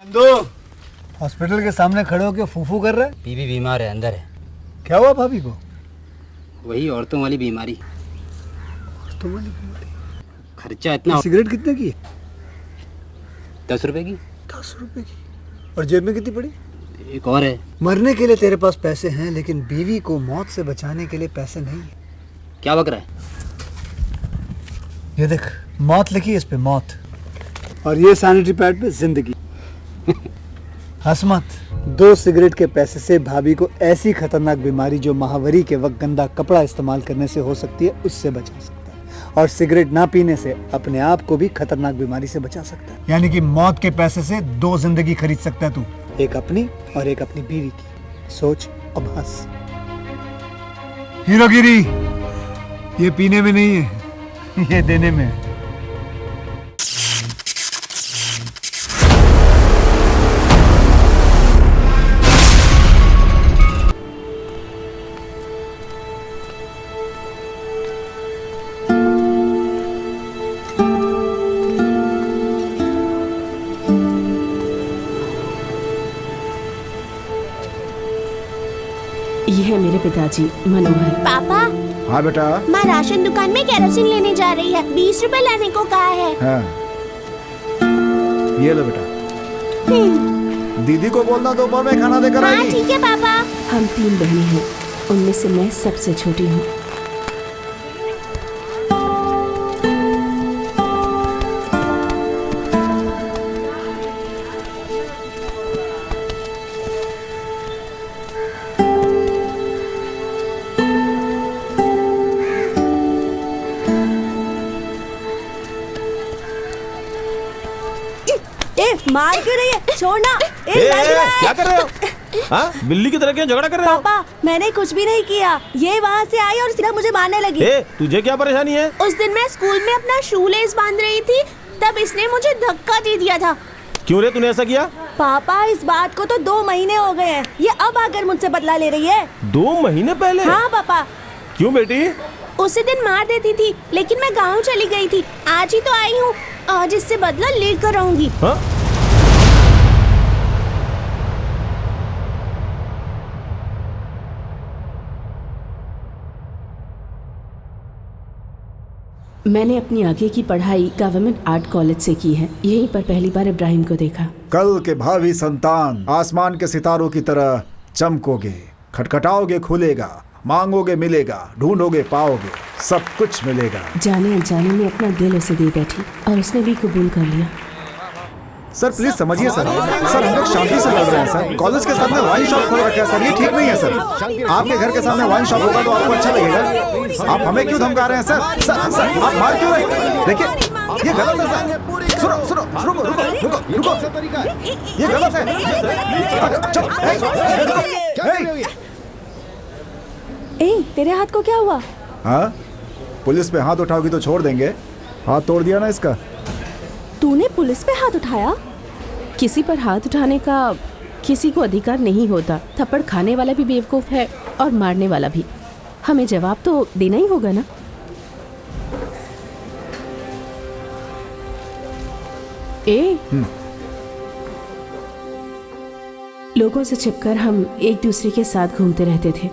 दो हॉस्पिटल के सामने खड़े होकर फूफू कर रहा है। बीवी बीमार है, अंदर है। क्या हुआ भाभी को? वही औरतों वाली बीमारी। औरतों वाली बीमारी? खर्चा इतना। सिगरेट कितने की? 10 रुपए की। 10 रुपए की? और जेब में कितनी पड़ी? एक और है। मरने के लिए तेरे पास पैसे हैं, लेकिन बीवी को मौत से बचाने के लिए पैसे नहीं है। क्या बक रहा है? ये देख, मौत लिखी है इस पे, मौत। और ये सैनिटरी पैड पे जिंदगी। हंस मत। 2 सिगरेट के पैसे से भाभी को ऐसी खतरनाक बीमारी जो महावरी के वक्त गंदा कपड़ा इस्तेमाल करने से हो सकती है, उससे बचा सकता है। और सिगरेट ना पीने से अपने आप को भी खतरनाक बीमारी से बचा सकता है। यानी कि मौत के पैसे से 2 जिंदगी खरीद सकता है तू, एक अपनी और एक अपनी बीवी की। सोच अब हंस। हीरोगिरी ये पीने में नहीं है, ये देने में है। ये है मेरे पिताजी मनोहर। पापा। हाँ बेटा। माँ राशन दुकान में केरोसिन लेने जा रही है, 20 रुपए लाने को कहा है। हाँ। ये लो बेटा। दीदी को बोलना दोपहर में खाना देकर हाँ आएगी। ठीक है पापा। हम 3 बहनें हैं, उनमें से मैं सबसे छोटी हूँ। मार क्यों रही है? छोड़ना। क्या कर रहे हो? हाँ? बिल्ली की तरह क्यों झगड़ा कर रहे हो? पापा मैंने कुछ भी नहीं किया, ये वहाँ से आई और सीधा मुझे मारने लगी। तुझे क्या परेशानी है? उस दिन मैं स्कूल में अपना शू लेस बांध रही थी, तब इसने मुझे धक्का दे दिया था। क्यों रे, तूने ऐसा किया? पापा इस बात को तो 2 महीने हो गए हैं, ये अब आकर मुझसे बदला ले रही है। 2 महीने पहले? हाँ पापा। क्यों बेटी? उसी दिन मार देती थी, लेकिन मैं गाँव चली गई थी। आज ही तो आई हूँ, आज इससे बदला लेकर आऊंगी। हाँ? मैंने अपनी आगे की पढ़ाई गवर्नमेंट आर्ट कॉलेज से की है। यहीं पर पहली बार इब्राहिम को देखा। कल के भावी संतान आसमान के सितारों की तरह चमकोगे, खटखटाओगे खुलेगा, मांगोगे मिलेगा, ढूंढोगे पाओगे, सब कुछ मिलेगा। जाने अनजाने में अपना दिल उसे दे बैठी और उसने भी कबूल कर लिया। सर प्लीज समझिए सर, हम लोग शांति से लड़ रहे हैं सर। कॉलेज के सामने वाइन शॉप खोल रखा है सर, ये ठीक नहीं है सर। आपके घर के सामने वाइन शॉप होगा तो आपको अच्छा लगेगा। आप हमें क्यों धमका रहे हैं सर? सर आप मार क्यों रहे हैं? देखिए ये गलत है सर। सुनो रुको रुको रुको रुको, ये गलत है। ए, तेरे हाथ को क्या हुआ? हाँ, पुलिस पे हाथ उठाओगी तो छोड़ देंगे। हाथ तोड़ दिया ना इसका। तूने पुलिस पे हाथ उठाया? किसी पर हाथ उठाने का किसी को अधिकार नहीं होता। थप्पड़ खाने वाला भी बेवकूफ है और मारने वाला भी। हमें जवाब तो देना ही होगा ना। लोगों से छिपकर हम एक दूसरे के साथ घूमते रहते थे।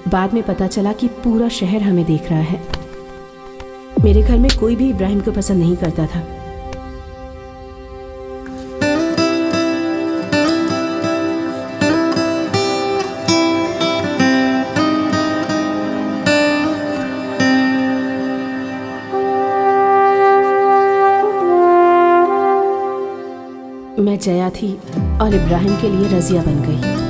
बाद में पता चला कि पूरा शहर हमें देख रहा है। मेरे घर में कोई भी इब्राहिम को पसंद नहीं करता था। मैं जया थी और इब्राहिम के लिए रजिया बन गई।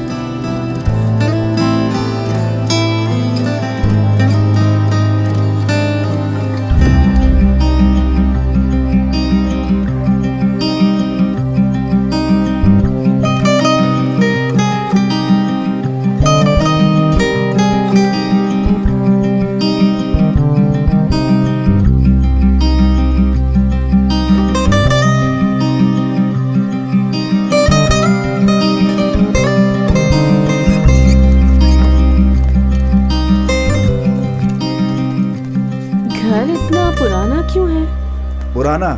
पुराना?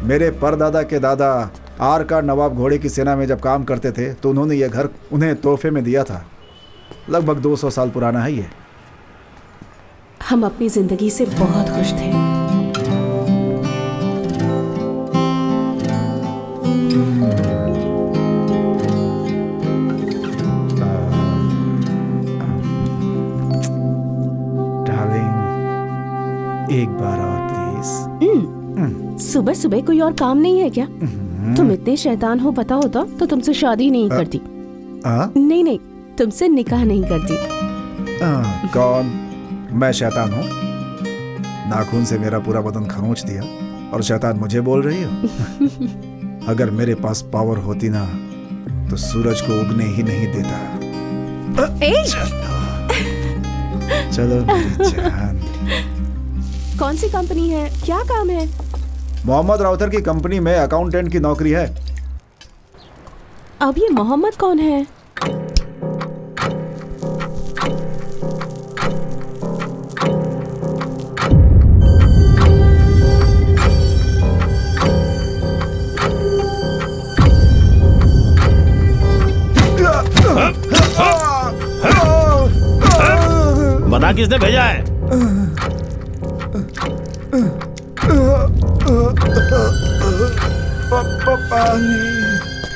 मेरे परदादा के दादा आर का नवाब घोड़े की सेना में जब काम करते थे तो उन्होंने यह घर उन्हें तोहफे में दिया था। लगभग 200 साल पुराना है ये। हम अपनी जिंदगी से बहुत खुश थे। डार्लिंग, एक बार और प्लीज। सुबह सुबह कोई और काम नहीं है क्या? तुम इतने शैतान हो, पता होता तो तुमसे शादी नहीं करती। नहीं नहीं, तुमसे निकाह नहीं करती। कौन? मैं शैतान हूँ? नाखून से मेरा पूरा बदन खरोंच दिया और शैतान मुझे बोल रही हो? अगर मेरे पास पावर होती ना तो सूरज को उगने ही नहीं देता। चलो मेरी जान। कौन सी कंपनी है, क्या काम है? मोहम्मद राउतर की कंपनी में अकाउंटेंट की नौकरी है। अब ये मोहम्मद कौन है? बता किसने भेजा है?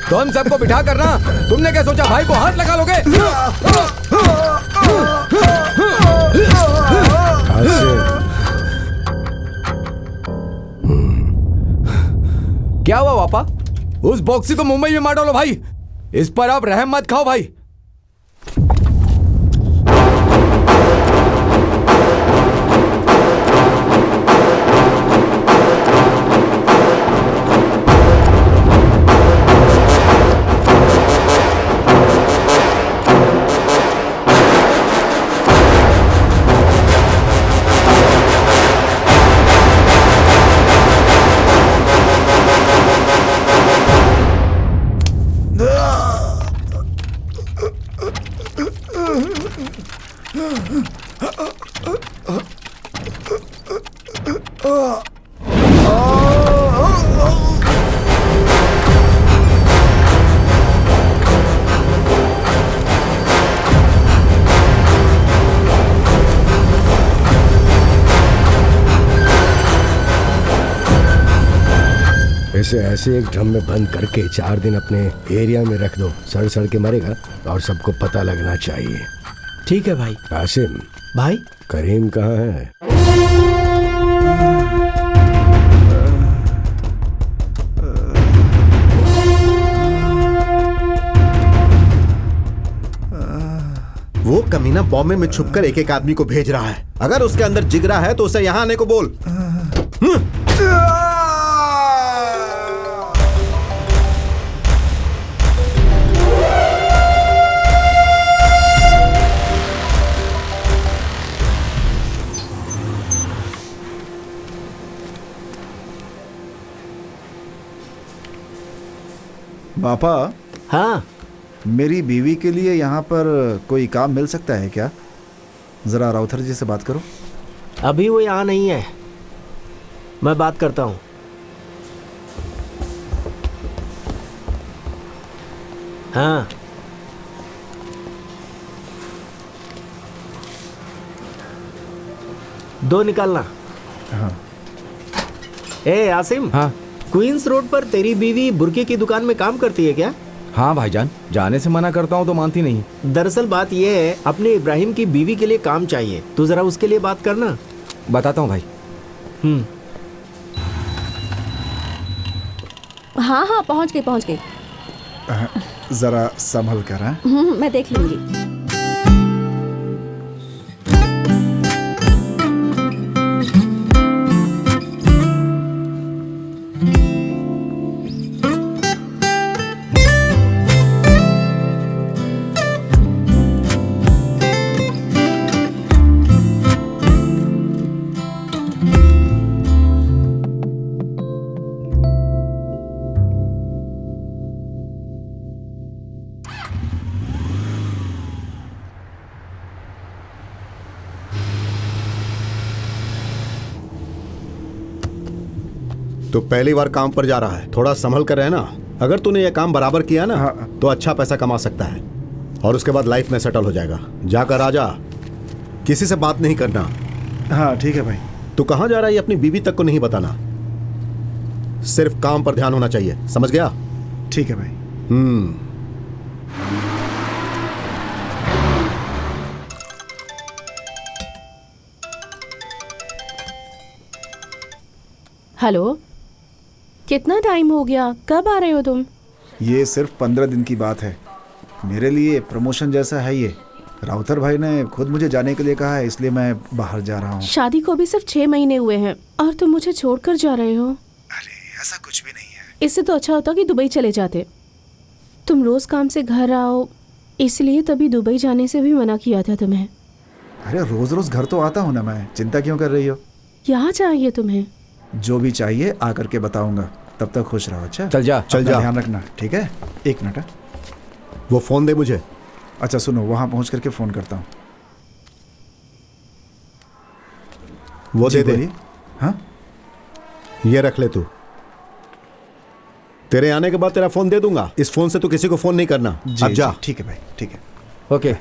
तुम सबको बिठा करना, तुमने क्या सोचा भाई को हाथ लगा लोगे? क्या हुआ पापा? उस बॉक्सी को मुंबई में मार डालो भाई। इस पर आप रहम मत खाओ भाई। इसे ऐसे एक ड्रम में बंद करके 4 दिन अपने एरिया में रख दो। सड़ सड़ के मरेगा और सबको पता लगना चाहिए। ठीक है भाई। आसिम भाई, करीम कहाँ है? वो कमीना बॉम्बे में छुपकर एक एक आदमी को भेज रहा है। अगर उसके अंदर जिगरा है तो उसे यहाँ आने को बोल। पापा। हाँ, मेरी बीवी के लिए यहाँ पर कोई काम मिल सकता है क्या? जरा राउथर जी से बात करो। अभी वो यहाँ नहीं है, मैं बात करता हूँ। हाँ, दो निकालना। हाँ। ए आसिम। हाँ। क्वींस रोड पर तेरी बीवी बुर्के की दुकान में काम करती है क्या? हाँ भाईजान, जाने से मना करता हूँ तो मानती नहीं। दरअसल बात यह है, अपने इब्राहिम की बीवी के लिए काम चाहिए, तू जरा उसके लिए बात करना। बताता हूँ भाई। हाँ हाँ, पहुँच गई। जरा संभल कर। मैं देख लूंगी। तो पहली बार काम पर जा रहा है, थोड़ा संभल कर रहना। अगर तूने ये काम बराबर किया ना तो अच्छा पैसा कमा सकता है और उसके बाद लाइफ में सेटल हो जाएगा। जाकर राजा, किसी से बात नहीं करना। हाँ ठीक है भाई। तू कहाँ जा रहा है ये अपनी बीवी तक को नहीं बताना, सिर्फ काम पर ध्यान होना चाहिए, समझ गया? ठीक है भाई। हेलो, कितना टाइम हो गया? कब आ रहे हो तुम? ये सिर्फ 15 दिन की बात है। मेरे लिए प्रमोशन जैसा है ये। राउतर भाई ने खुद मुझे जाने के लिए कहा है, इसलिए मैं बाहर जा रहा हूँ। शादी को भी सिर्फ 6 महीने हुए हैं और तुम मुझे छोड़कर जा रहे हो। अरे ऐसा कुछ भी नहीं है। इससे तो अच्छा होता कि दुबई चले जाते। तुम रोज काम से घर आओ, इसलिए तभी दुबई जाने से भी मना किया था तुम्हें। अरे रोज रोज घर तो आता हूँ ना मैं, चिंता क्यों कर रही हो? क्या चाहिए तुम्हें? जो भी चाहिए आकर के बताऊंगा, तब तक खुश रहो। अच्छा चल जा, चल जा। ध्यान रखना, ठीक है? 1 मिनट। वो फोन दे मुझे। अच्छा सुनो, वहां पहुंच करके फोन करता हूँ। वो दे दे। हाँ ये रख ले तू। तेरे आने के बाद तेरा फोन दे दूंगा। इस फोन से तू किसी को फोन नहीं करना। अब जा। ठीक है भाई, ठीक है। ओके।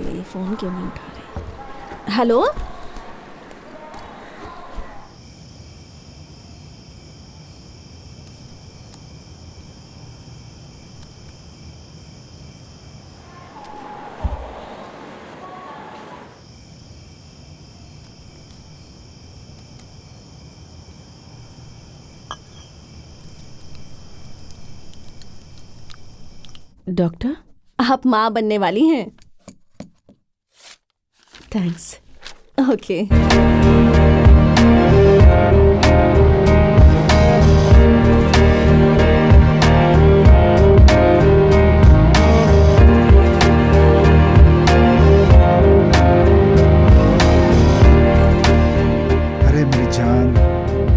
ये फोन क्यों नहीं उठा रहे? हेलो, डॉक्टर, आप माँ बनने वाली हैं। थैंक्स। ओके। अरे मेरी जान,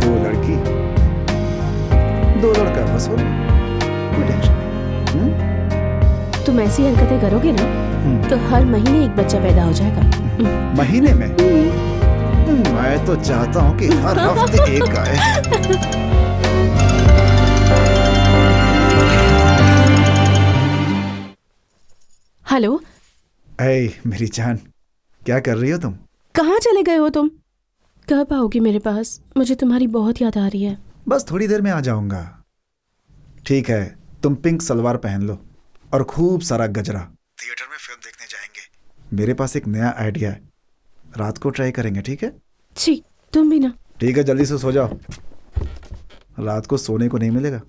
2 लड़की 2 लड़का, बस हो गया, कोई टेंशन नहीं। तुम ऐसी हरकतें करोगे ना तो हर महीने एक बच्चा पैदा हो जाएगा। महीने में? मैं तो चाहता हूँ कि हर हफ्ते एक आए। हेलो। ऐ मेरी जान, क्या कर रही हो तुम? कहाँ चले गए हो तुम? कब आओगी मेरे पास? मुझे तुम्हारी बहुत याद आ रही है। बस थोड़ी देर में आ जाऊंगा। ठीक है, तुम पिंक सलवार पहन लो और खूब सारा गजरा। थिएटर में फिल्म देखने जाएंगे। मेरे पास एक नया आइडिया है, रात को ट्राई करेंगे, ठीक है? छी, तुम भी ना। ठीक है, जल्दी से सो जाओ, रात को सोने को नहीं मिलेगा।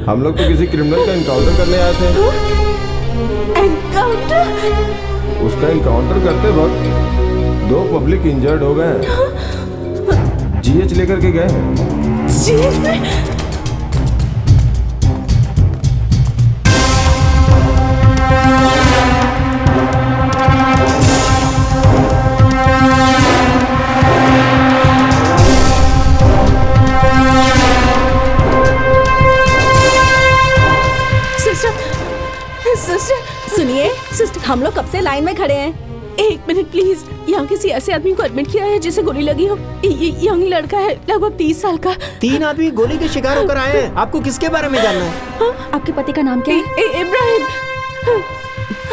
हम लोग तो किसी क्रिमिनल का एनकाउंटर करने आए थे। एनकाउंटर? उसका एनकाउंटर करते वक्त 2 पब्लिक इंजर्ड हो गए हैं। जीएच लेकर के गए हैं। जीएच में? सुनिए सिस्टर, हम लोग कब से लाइन में खड़े हैं। 1 मिनट प्लीज। यहाँ किसी ऐसे आदमी को एडमिट किया है जिसे गोली लगी हो। यंग लड़का है, लगभग 30 साल का। 3 आदमी गोली के शिकार होकर आए हैं। आपको किसके बारे में जानना है? हाँ? आपके पति का नाम क्या है? इब्राहिम।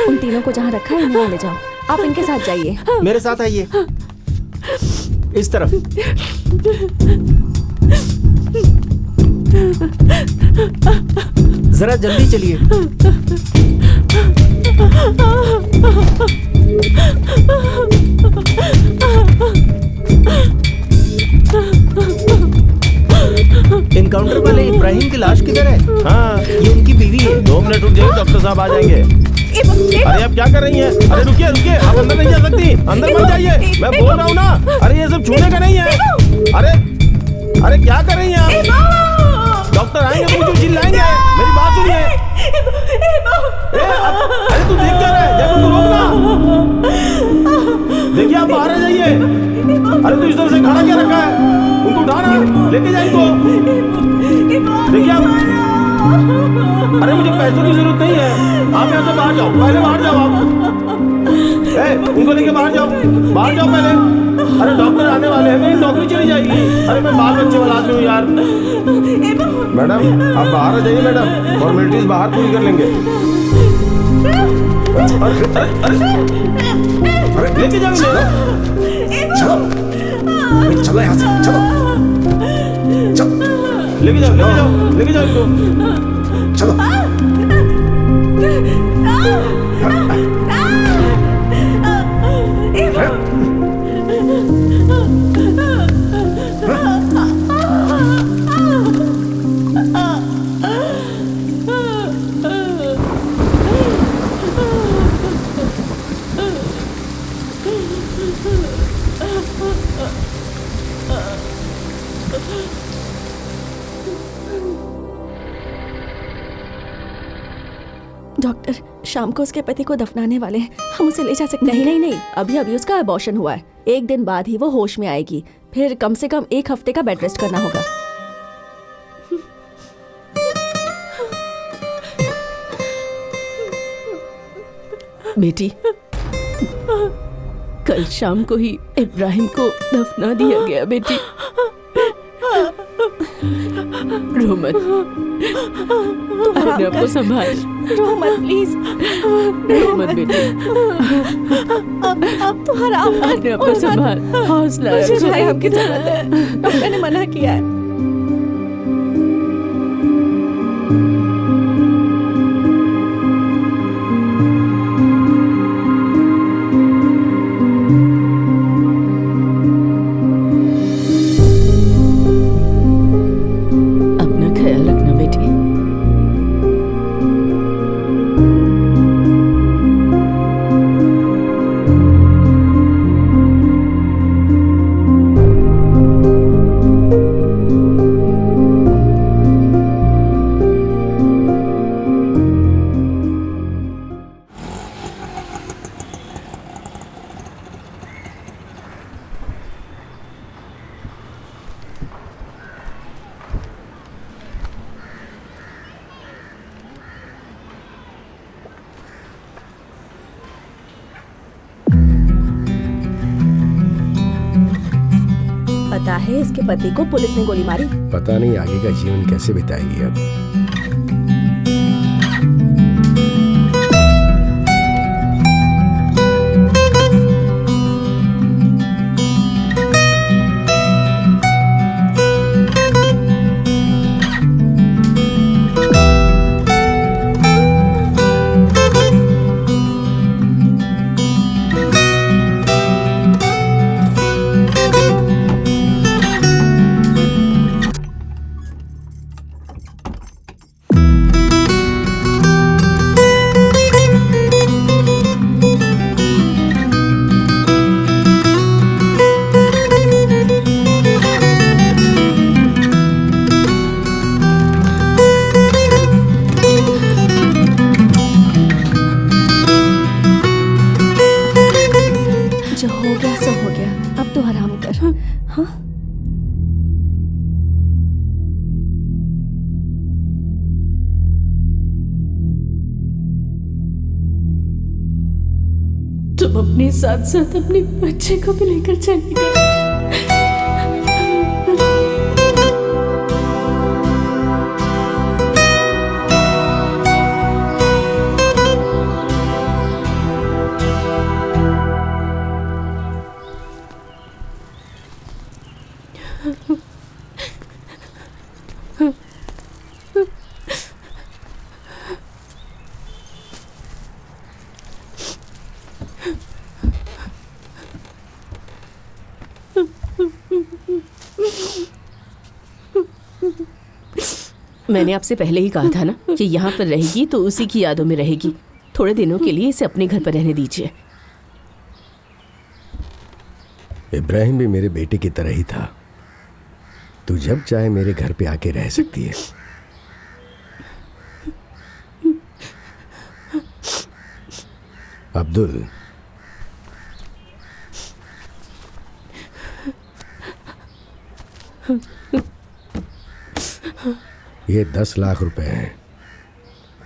उन तीनों को जहाँ रखा है इन्हें ले जाओ। आप इनके साथ जाइए। मेरे साथ आइए, इस तरफ। जरा जल्दी चलिए। एनकाउंटर वाले इब्राहिम की लाश किधर है? हाँ, ये उनकी बीवी है। 2 मिनट रुक जाइए, डॉक्टर साहब आ जाएंगे। अरे आप क्या कर रही हैं? अरे रुकिए रुकिए, आप अंदर नहीं जा सकती, अंदर मत जाइए, मैं बोल रहा हूँ ना। अरे ये सब छूने का नहीं है। अरे अरे क्या कर रही हैं आप? डॉक्टर आएंगे तो मुझे चिल्लाएंगे, मेरी बात सुनिए। अरे तू देख क्या रहा है? जब उनको रोकना। देखिए आप बाहर आ जाइए। अरे तू इस तरह से खड़ा क्या रखा है? उनको उठाना, लेके जा इनको। देखिए आप, अरे मुझे पैसों की जरूरत नहीं है, आप यहाँ से बाहर जाओ, पहले बाहर जाओ आप। उनको लेके बाहर जाओ पहले। अरे डॉक्टर आने वाले हैं, मेरी नौकरी चली जाएगी। अरे मैं बाल बच्चे वाला आदमी हूँ यार। मैडम आप बाहर आ जाइए मैडम, फॉर्मेलिटीज बाहर पूरी कर लेंगे। अरे लेके जाओ, चलो चलो यहाँ से, चलो लेके जाओ इनको, चलो। डॉक्टर, शाम को उसके पति को दफनाने वाले हैं, हम उसे ले जा सकते हैं? नहीं, अभी उसका अबॉर्शन हुआ है, 1 दिन बाद ही वो होश में आएगी, फिर कम से कम 1 हफ्ते का बेड रेस्ट करना होगा। बेटी, कल शाम को ही इब्राहिम को दफना दिया गया। बेटी रो मत, अपने आप को संभाल। रो मत प्लीज, रो मत बेटी, अब तो हराम, अपने आप को संभाल, हौसला रख। आपकी जरूरत है, डॉक्टर ने मना किया है। पता है इसके पति को पुलिस ने गोली मारी। पता नहीं आगे का जीवन कैसे बिताएगी अब। तुम अपने साथ साथ अपने बच्चे को भी लेकर चले गए। मैंने आपसे पहले ही कहा था ना कि यहाँ पर रहेगी तो उसी की यादों में रहेगी। थोड़े दिनों के लिए इसे अपने घर पर रहने दीजिए। इब्राहिम भी मेरे बेटे की तरह ही था। तू जब चाहे मेरे घर पे आके रह सकती है। अब्दुल, ये 10 लाख रुपए हैं,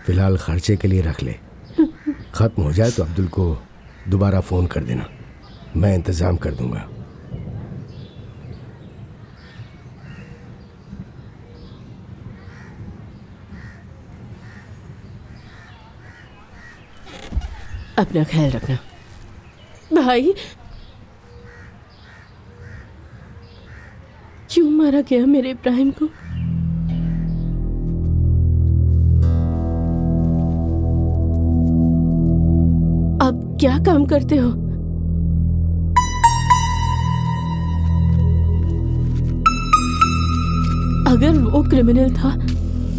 फिलहाल खर्चे के लिए रख ले। खत्म हो जाए तो अब्दुल को दोबारा फोन कर देना, मैं इंतजाम कर दूंगा। अपना ख्याल रखना भाई। क्यों मारा गया मेरे इब्राहिम को? अब क्या काम करते हो? अगर वो क्रिमिनल था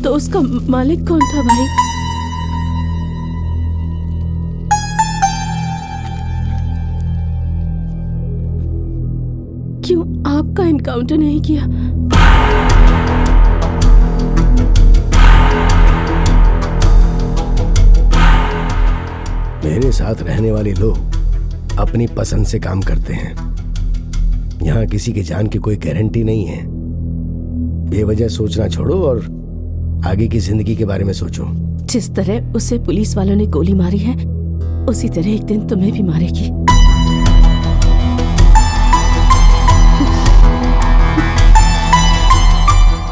तो उसका मालिक कौन था भाई? क्यों आपका एनकाउंटर नहीं किया? मेरे साथ रहने वाले लोग अपनी पसंद से काम करते हैं। यहाँ किसी की जान की कोई गारंटी नहीं है। बेवजह सोचना छोड़ो और आगे की जिंदगी के बारे में सोचो। जिस तरह उसे पुलिस वालों ने गोली मारी है, उसी तरह एक दिन तुम्हें भी मारेगी।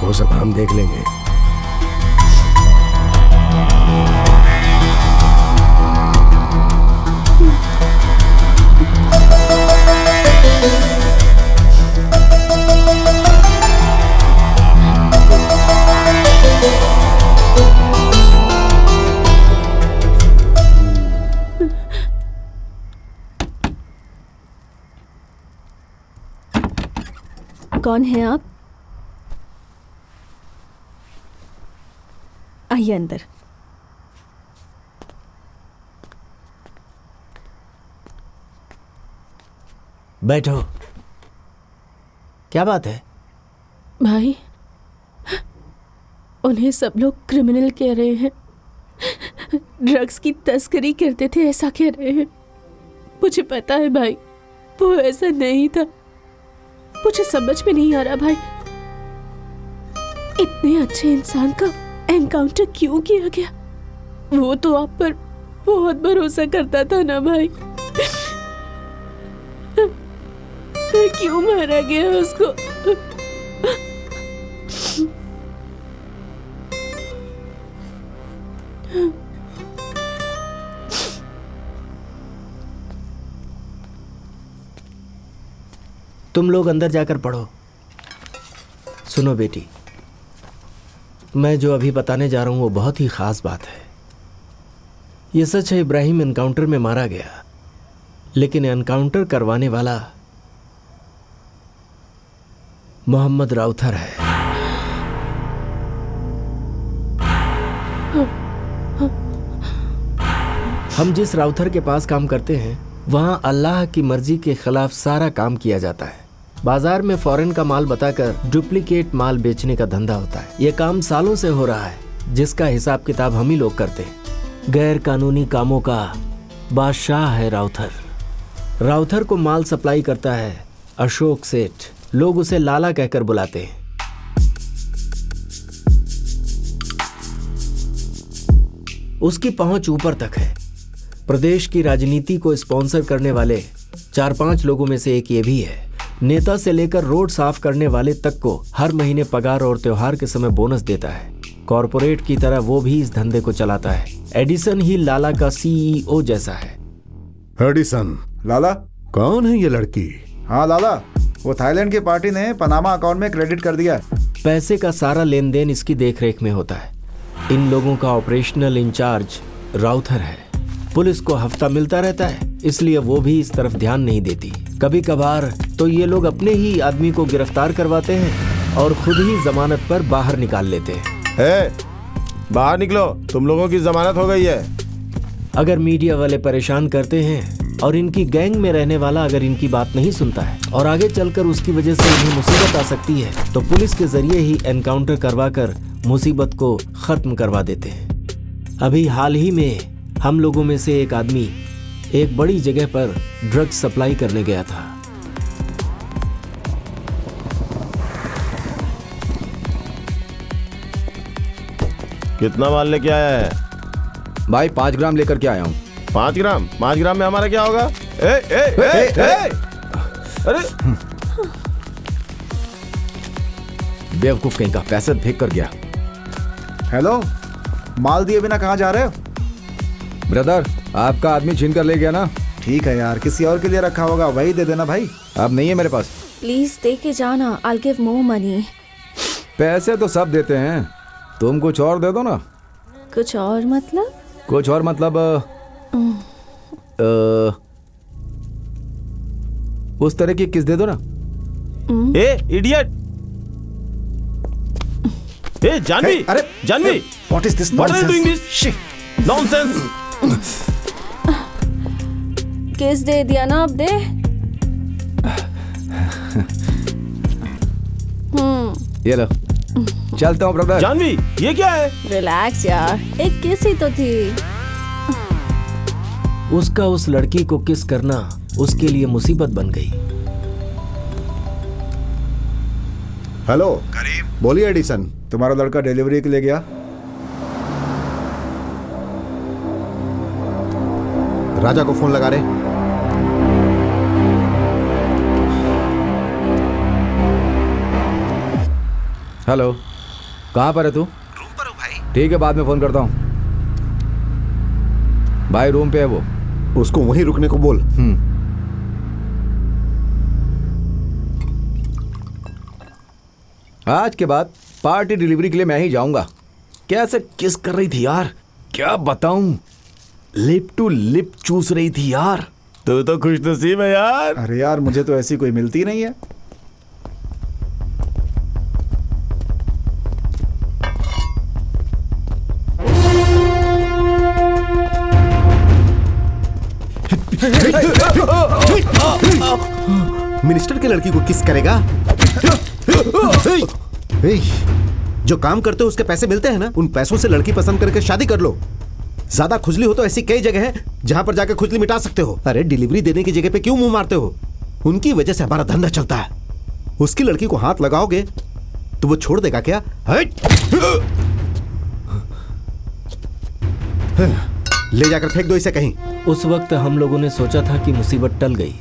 वो सब हम देख लेंगे। कौन है आप? आइए अंदर। बैठो। क्या बात है भाई? उन्हें सब लोग क्रिमिनल कह रहे हैं, ड्रग्स की तस्करी करते थे ऐसा कह रहे हैं। मुझे पता है भाई, वो ऐसा नहीं था। मुझे समझ में नहीं आ रहा भाई, इतने अच्छे इंसान का एनकाउंटर क्यों किया गया? वो तो आप पर बहुत भरोसा करता था ना भाई। क्यों मारा गया उसको? तुम लोग अंदर जाकर पढ़ो। सुनो बेटी, मैं जो अभी बताने जा रहा हूं वो बहुत ही खास बात है। ये सच है, इब्राहिम एनकाउंटर में मारा गया, लेकिन एनकाउंटर करवाने वाला मोहम्मद राउथर है। हम जिस राउथर के पास काम करते हैं वहां अल्लाह की मर्जी के खिलाफ सारा काम किया जाता है। बाजार में फॉरेन का माल बताकर डुप्लीकेट माल बेचने का धंधा होता है। यह काम सालों से हो रहा है, जिसका हिसाब किताब हम ही लोग करते हैं। गैर कानूनी कामों का बादशाह है राउथर। राउथर को माल सप्लाई करता है अशोक सेठ। लोग उसे लाला कहकर बुलाते हैं। उसकी पहुंच ऊपर तक है। प्रदेश की राजनीति को स्पॉन्सर करने वाले 4-5 लोगों में से एक ये भी है। नेता से लेकर रोड साफ करने वाले तक को हर महीने पगार और त्योहार के समय बोनस देता है। कॉरपोरेट की तरह वो भी इस धंधे को चलाता है। एडिसन ही लाला का सीईओ जैसा है। एडिसन? लाला? कौन है ये लड़की? हाँ लाला, वो थाईलैंड की पार्टी ने पनामा अकाउंट में क्रेडिट कर दिया है। पैसे का सारा लेन देन इसकी देखरेख में होता है। इन लोगों का ऑपरेशनल इंचार्ज राउथर है। पुलिस को हफ्ता मिलता रहता है, इसलिए वो भी इस तरफ ध्यान नहीं देती। कभी कभार तो ये लोग अपने ही आदमी को गिरफ्तार करवाते हैं और खुद ही जमानत पर बाहर निकाल लेते हैं। बाहर निकलो, तुम लोगों की जमानत हो गई है। अगर मीडिया वाले परेशान करते हैं और इनकी गैंग में रहने वाला अगर इनकी बात नहीं सुनता है और आगे चलकर उसकी वजह से इन्हें मुसीबत आ सकती है, तो पुलिस के जरिए ही एनकाउंटर करवाकर मुसीबत को खत्म करवा देते हैं। अभी हाल ही में हम लोगों में से एक आदमी एक बड़ी जगह पर ड्रग्स सप्लाई करने गया था। कितना माल लेके आया है भाई? 5 ग्राम लेकर के आया हूँ। 5 ग्राम? 5 ग्राम में हमारा क्या होगा? अरे बेवकूफ कहीं का, पैसे फेंक कर गया। हेलो, माल दिए बिना कहाँ जा रहे हो? ब्रदर, आपका आदमी छीन कर ले गया ना। ठीक है यार, किसी और के लिए रखा होगा, वही दे देना भाई। अब नहीं है मेरे पास। प्लीज दे के जाना, I'll give more money। पैसे तो सब देते हैं, तुम कुछ और दे दो ना। कुछ और मतलब? कुछ और मतलब उस तरह की किस दे दो ना। इडियट! जानवी! अरे Janvi! What is this What are you nonsense? doing this? Nonsense! किस दे दिया ना, अब दे। ये लो, चलता हूँ ब्रदर। जानवी, ये क्या है? रिलैक्स यार, एक किस ही तो थी। उसका उस लड़की को किस करना उसके लिए मुसीबत बन गई। हेलो करीम, बोलिए एडिसन, तुम्हारा लड़का डिलीवरी के लिए गया? राजा को फोन लगा रहे। हेलो, कहाँ पर है तू? रूम पर हूँ भाई। ठीक है, बाद में फोन करता हूँ। भाई रूम पे है वो। उसको वहीं रुकने को बोल। आज के बाद पार्टी डिलीवरी के लिए मैं ही जाऊंगा। कैसे किस कर रही थी यार, क्या बताऊं, लिप टू लिप चूस रही थी यार। तू तो खुश नसीब है यार। अरे यार, मुझे तो ऐसी कोई मिलती नहीं है। मिनिस्टर की लड़की को किस करेगा? जो काम करते हो उसके पैसे मिलते हैं ना, उन पैसों से लड़की पसंद करके शादी कर लो। ज्यादा खुजली हो तो ऐसी कई जगह है जहां पर जाकर खुजली मिटा सकते हो। अरे डिलीवरी देने की जगह पे क्यों मुंह मारते हो? उनकी वजह से हमारा धंधा चलता है। उसकी लड़की को हाथ लगाओगे तो वो छोड़ देगा क्या? ले जाकर फेंक दो इसे कहीं। उस वक्त हम लोगों ने सोचा था कि मुसीबत टल गई,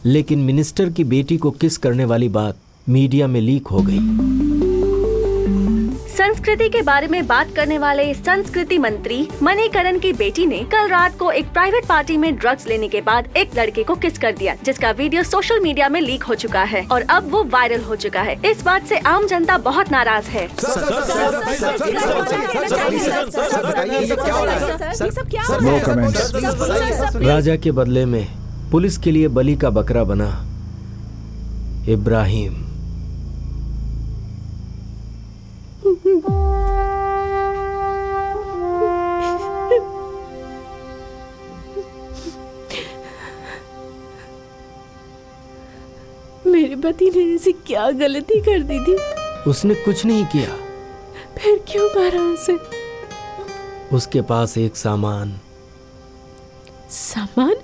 लेकिन मिनिस्टर की बेटी को किस करने वाली बात मीडिया में लीक हो गई। संस्कृति के बारे में बात करने वाले संस्कृति मंत्री मणिकरण की बेटी ने कल रात को एक प्राइवेट पार्टी में ड्रग्स लेने के बाद एक लड़के को किस कर दिया, जिसका वीडियो सोशल मीडिया में लीक हो चुका है और अब वो वायरल हो चुका है। इस बात से आम जनता बहुत नाराज है। राजा के बदले में पुलिस के लिए बलि का बकरा बना इब्राहिम। मेरे पति ने ऐसी क्या गलती कर दी थी? उसने कुछ नहीं किया। फिर क्यों मारा उसे? उसके पास एक सामान। सामान?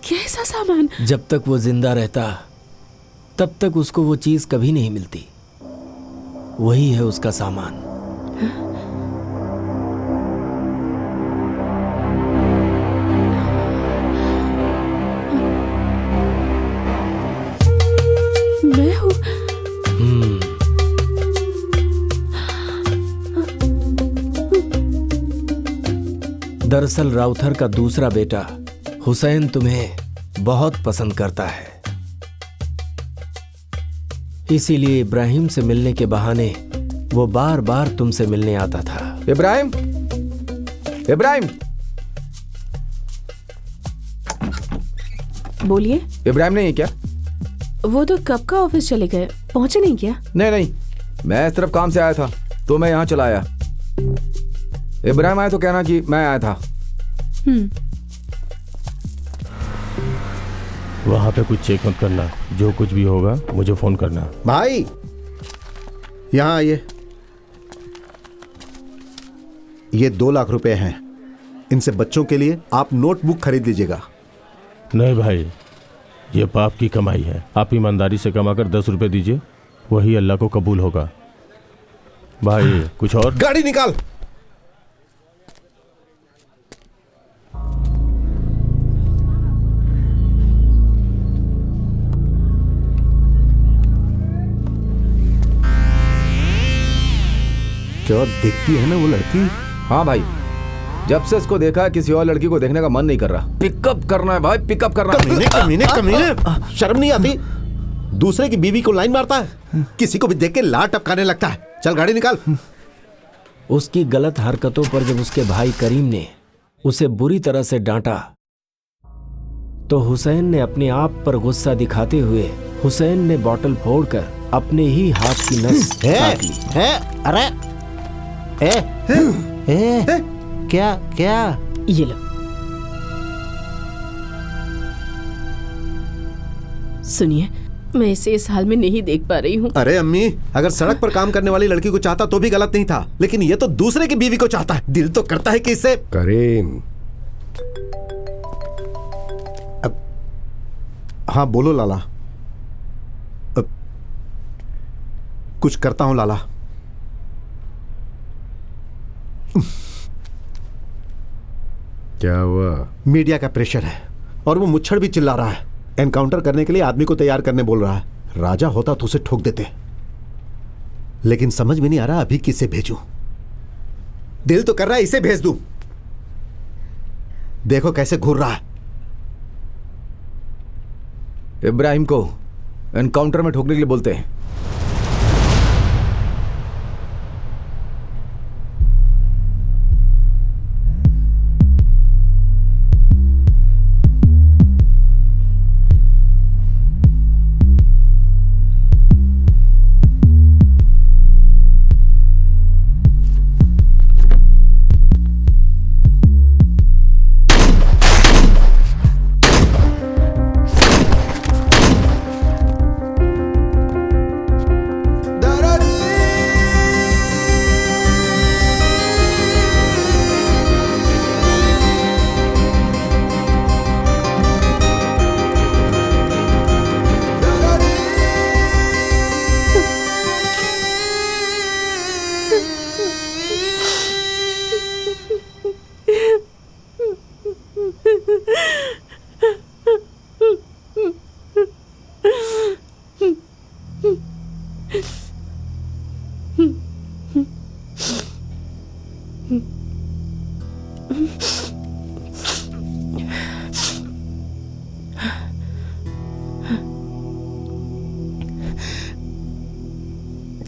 कैसा सामान? जब तक वो जिंदा रहता तब तक उसको वो चीज कभी नहीं मिलती। वही है उसका सामान। मैं हूँ। दरअसल राउथर का दूसरा बेटा हुसैन तुम्हें बहुत पसंद करता है, इसीलिए इब्राहिम से मिलने के बहाने वो बार बार तुमसे मिलने आता था। इब्राहिम, इब्राहिम, बोलिए। इब्राहिम नहीं है क्या? वो तो कब का ऑफिस चले गए, पहुंचे नहीं क्या? नहीं नहीं, मैं इस तरफ काम से आया था तो मैं यहाँ चला आया। इब्राहिम आया तो कहना कि मैं आया था। वहां पे कुछ चेक मत करना, जो कुछ भी होगा मुझे फोन करना। भाई यहाँ आइए। ये 2 लाख रुपए हैं, इनसे बच्चों के लिए आप नोटबुक खरीद लीजिएगा। नहीं भाई, ये पाप की कमाई है। आप ईमानदारी से कमाकर 10 रुपए दीजिए, वही अल्लाह को कबूल होगा। भाई कुछ और? गाड़ी निकाल। क्या दिखती है ना वो लड़की? हाँ भाई, जब से इसको देखा है किसी और लड़की को देखने का मन नहीं कर रहा। पिकअप करना है भाई, पिकअप करना है। कमीने कमीने कमीने, शर्म नहीं आती? दूसरे की बीवी को लाइन मारता है, किसी को भी देख के लार टपकाने लगता है। चल गाड़ी निकाल। उसकी गलत हरकतों पर जब उसके भाई करीम ने उसे बुरी तरह से डांटा तो हुसैन ने अपने आप पर गुस्सा दिखाते हुए हुसैन ने बॉटल फोड़कर अपने ही हाथ की नस काट ली। अरे क्या क्या? ये लो। सुनिए, मैं इसे इस हाल में नहीं देख पा रही हूँ। अरे अम्मी, अगर सड़क पर काम करने वाली लड़की को चाहता तो भी गलत नहीं था, लेकिन ये तो दूसरे की बीवी को चाहता है। दिल तो करता है कि इससे। करीम। हाँ बोलो लाला। कुछ करता हूं लाला। क्या हुआ? मीडिया का प्रेशर है और वो मुच्छड़ भी चिल्ला रहा है। एनकाउंटर करने के लिए आदमी को तैयार करने बोल रहा है। राजा होता तो उसे ठोक देते, लेकिन समझ में नहीं आ रहा अभी किसे भेजूं। दिल तो कर रहा है इसे भेज दूं। देखो कैसे घूर रहा है। इब्राहिम को एनकाउंटर में ठोकने के लिए बोलते हैं।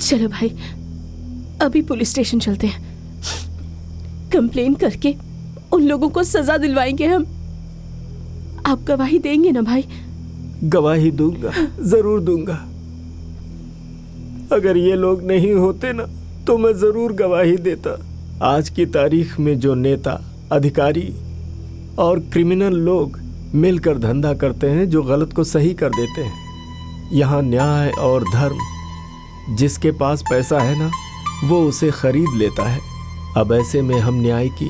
चलो भाई, अभी पुलिस स्टेशन चलते हैं। कंप्लेन करके उन लोगों को सजा दिलवाएंगे हम। आप गवाही देंगे ना भाई? गवाही दूंगा, जरूर दूंगा। अगर ये लोग नहीं होते ना तो मैं जरूर गवाही देता। आज की तारीख में जो नेता, अधिकारी और क्रिमिनल लोग मिलकर धंधा करते हैं, जो गलत को सही कर देते हैं। यहाँ न्याय और धर्म, जिसके पास पैसा है ना वो उसे खरीद लेता है। अब ऐसे में हम न्याय की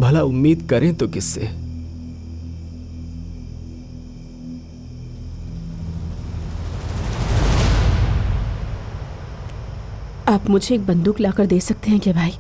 भला उम्मीद करें तो किससे? आप मुझे एक बंदूक लाकर दे सकते हैं क्या भाई?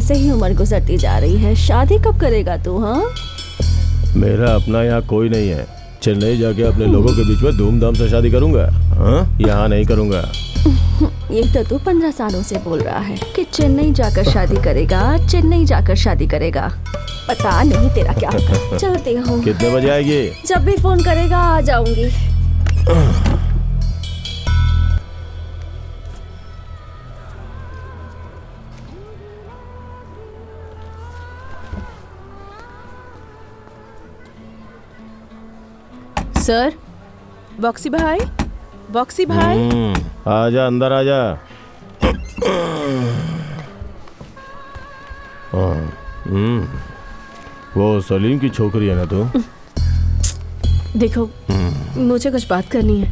ऐसे ही उम्र गुजरती जा रही है, शादी कब करेगा तू? हाँ, मेरा अपना यहाँ कोई नहीं है। चेन्नई जाके अपने लोगों के बीच में धूमधाम से शादी करूंगा। हाँ, यहाँ नहीं करूंगा। ये तो तू 15 सालों से बोल रहा है कि चेन्नई जाकर शादी करेगा, चेन्नई जाकर शादी करेगा। पता नहीं तेरा क्या होगा। चलती हूँ। कितने बजे आएगी? जब भी फोन करेगा आ जाऊंगी। सर, बॉक्सी भाई, बॉक्सी भाई। आजा, अंदर आजा। वो सलीम की छोकरी है ना तू? देखो, मुझे कुछ बात करनी है।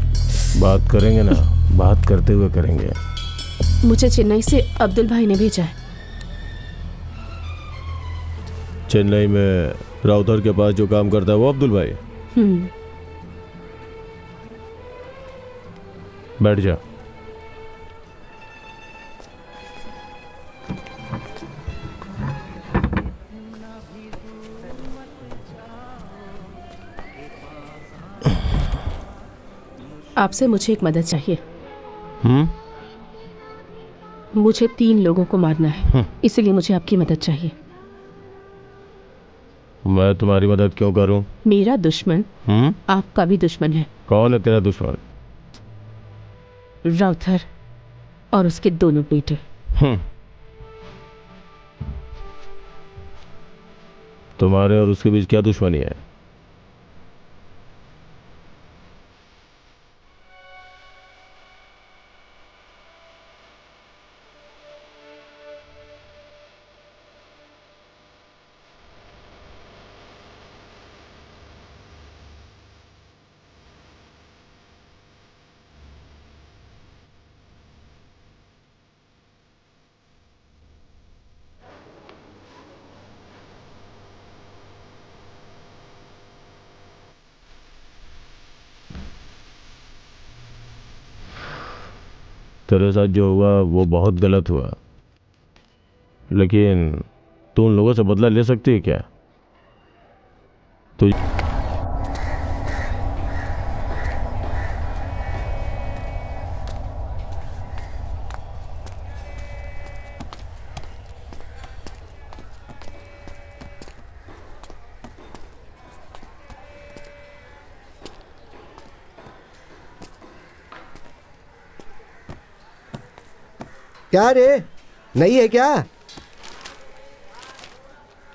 बात करेंगे ना, बात करते हुए करेंगे। मुझे चेन्नई से अब्दुल भाई ने भेजा है। चेन्नई में राउतर के पास जो काम करता है वो अब्दुल भाई? बैठ जा। आपसे मुझे एक मदद चाहिए। मुझे 3 लोगों को मारना है, इसलिए मुझे आपकी मदद चाहिए। मैं तुम्हारी मदद क्यों करूं? मेरा दुश्मन आपका भी दुश्मन है। कौन है तेरा दुश्मन? राउथर और उसके दोनों बेटे। तुम्हारे और उसके बीच क्या दुश्मनी है? तेरे साथ जो हुआ वो बहुत गलत हुआ, लेकिन तू उन लोगों से बदला ले सकती है क्या? तू क्या रे, नहीं है क्या?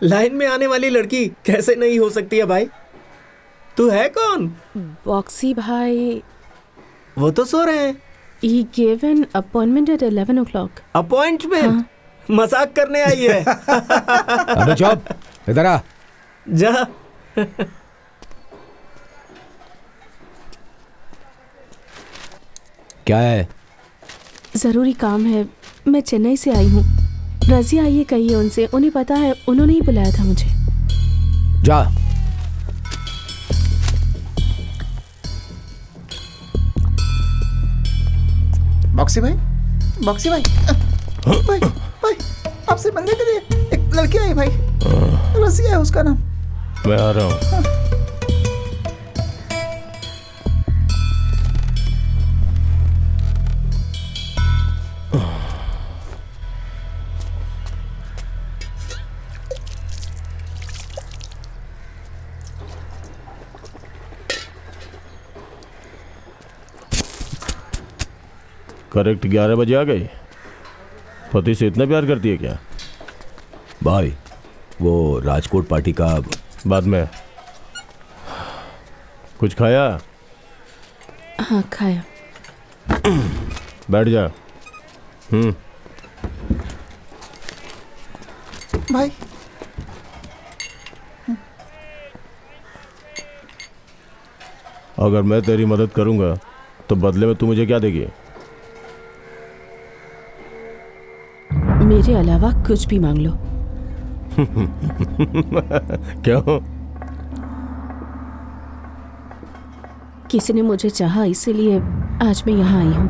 लाइन में आने वाली लड़की कैसे नहीं हो सकती है भाई? तू है कौन? बॉक्सी भाई। वो तो सो रहे हैं। He gave an appointment at 11 o'clock. Appointment? मजाक करने आई है। अबे चुप, इधर आ। जा। क्या है? जरूरी काम है, मैं चेन्नई से आई हूँ। रजिया आइए कहिए उनसे, उन्हें पता है, उन्होंने ही बुलाया था मुझे। जा। बॉक्सी भाई, बॉक्सी भाई, भाई, भाई, आपसे मिलने के लिए एक लड़की आई भाई, रसिया है उसका नाम। मैं आ रहा हूँ। करेक्ट 11 बजे आ गई। पति से इतना प्यार करती है क्या? भाई, वो राजकोट पार्टी का बाद में। कुछ खाया? हाँ, खाया। बैठ जा। भाई, अगर मैं तेरी मदद करूंगा तो बदले में तू मुझे क्या देगी? मेरे अलावा कुछ भी मांग लो। क्यों? किसी ने मुझे चाहा, इसीलिए आज मैं यहाँ आई हूँ।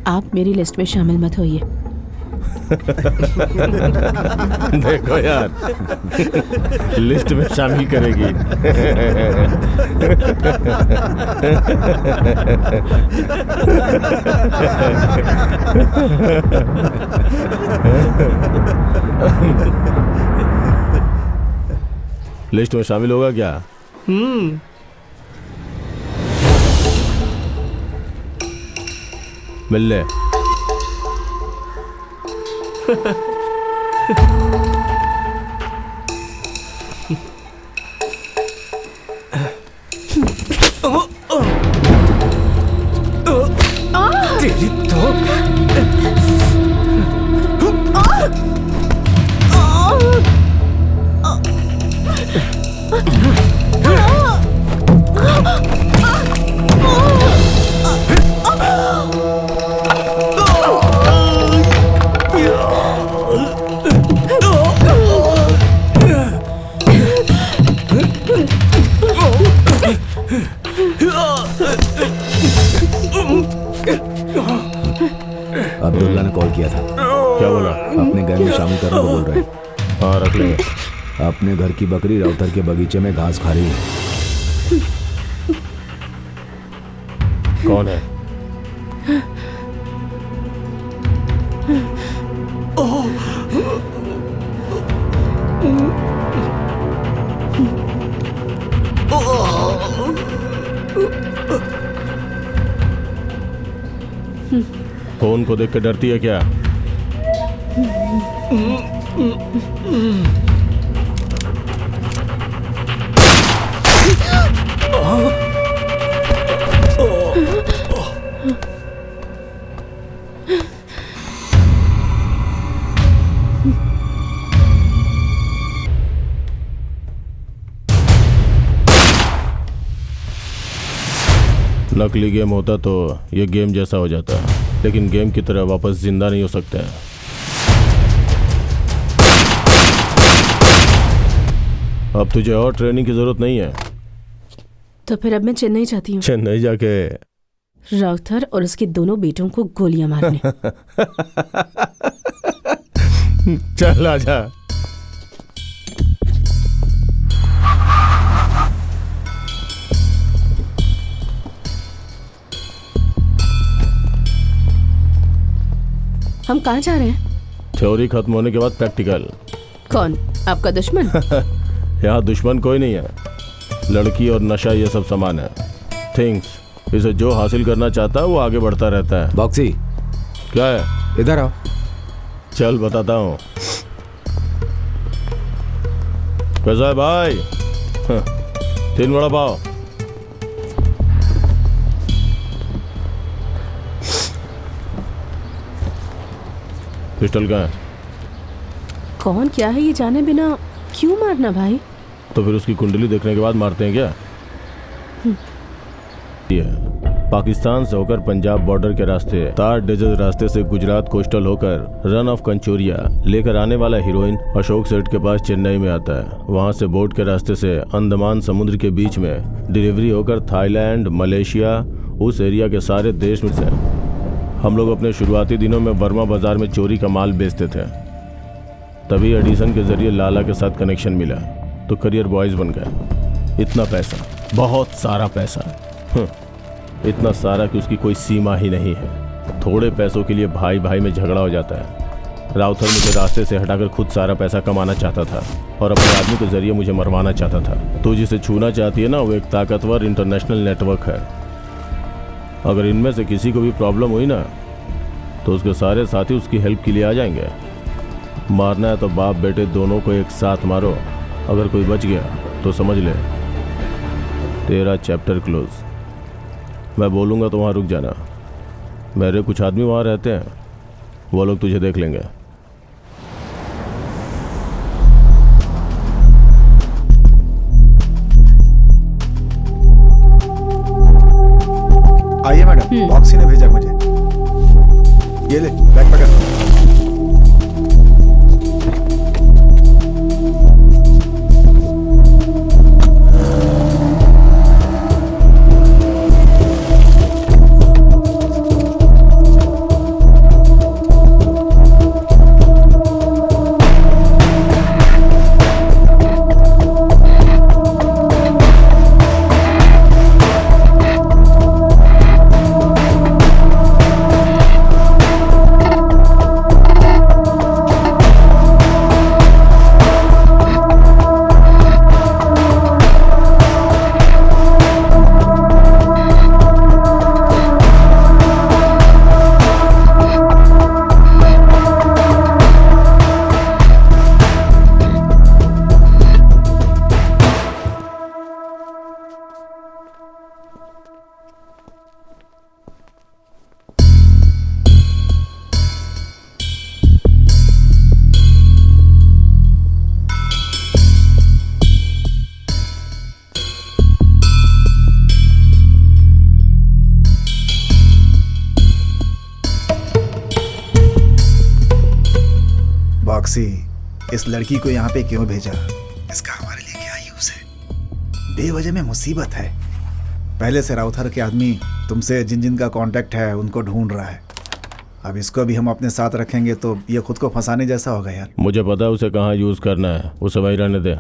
आप मेरी लिस्ट में शामिल मत होइए। देखो यार, लिस्ट में शामिल करेगी। लिस्ट में शामिल होगा क्या? मिल ले। तेरी तो अब्दुल्ला ने कॉल किया था। क्या बोला? अपने गैंग में शामिल करने को बोल रहे हैं। हाँ, रख लेंगे। अपने घर की बकरी राउतर के बगीचे में घास खा रही है। कौन है? फोन को देख के डरती है क्या? नकली गेम होता तो ये गेम जैसा हो जाता, लेकिन गेम की तरह वापस जिंदा नहीं हो सकता है। अब तुझे और ट्रेनिंग की जरूरत नहीं है। तो फिर अब मैं चेन्नई जाती हूँ, चेन्नई जाके राउथर और उसके दोनों बेटों को गोलियां मारने। चल आजा। हम कहाँ जा रहे हैं? थ्योरी खत्म होने के बाद प्रैक्टिकल। कौन? आपका दुश्मन? यहाँ दुश्मन कोई नहीं है। लड़की और नशा ये सब समान है। थिंग्स, इसे जो हासिल करना चाहता है वो आगे बढ़ता रहता है। बॉक्सी, क्या है? इधर आओ। चल बताता हूँ। कैसा है भाई? 3 वड़ा पाव। पिस्टल कहाँ है? कौन क्या है ये जाने बिना क्यों मारना भाई? तो फिर उसकी कुंडली देखने के बाद मारते हैं क्या? ये पाकिस्तान से होकर पंजाब बॉर्डर के रास्ते, तार डेजर्ट रास्ते से गुजरात कोस्टल होकर रन ऑफ कंचोरिया लेकर आने वाला हीरोइन अशोक सेठ के पास चेन्नई में आता है। वहां से बोट के रास्ते से अंडमान समुद्र के बीच में डिलीवरी होकर थाईलैंड, मलेशिया, उस एरिया के सारे देश में से हम लोग अपने शुरुआती दिनों में बर्मा बाजार में चोरी का माल बेचते थे। तभी एडिसन के जरिए लाला के साथ कनेक्शन मिला तो करियर बॉयज बन गए। इतना पैसा, बहुत सारा पैसा, इतना सारा कि उसकी कोई सीमा ही नहीं है। थोड़े पैसों के लिए भाई भाई में झगड़ा हो जाता है। राउथर मुझे रास्ते से हटाकर खुद सारा पैसा कमाना चाहता था और अपने आदमी के जरिए मुझे मरवाना चाहता था। तो जिसे छूना चाहती है ना, वो एक ताकतवर इंटरनेशनल नेटवर्क है। अगर इनमें से किसी को भी प्रॉब्लम हुई ना तो उसके सारे साथी उसकी हेल्प के लिए आ जाएंगे। मारना है तो बाप बेटे दोनों को एक साथ मारो। अगर कोई बच गया तो समझ ले तेरा चैप्टर क्लोज। मैं बोलूँगा तो वहाँ रुक जाना। मेरे कुछ आदमी वहाँ रहते हैं, वो लोग तुझे देख लेंगे। आइए मैडम, बॉक्सी ने भेजा मुझे। ये ले, बैग पकड़। बॉक्सी, इस लड़की को यहाँ पे क्यों भेजा? इसका हमारे लिए क्या यूज है? बेवजह में मुसीबत है। पहले से राउथर के आदमी तुमसे जिन जिन का कांटेक्ट है उनको ढूंढ रहा है। अब इसको भी हम अपने साथ रखेंगे तो ये खुद को फंसाने जैसा होगा यार। मुझे पता है उसे कहाँ यूज करना है, उसे वहीं रहने दे।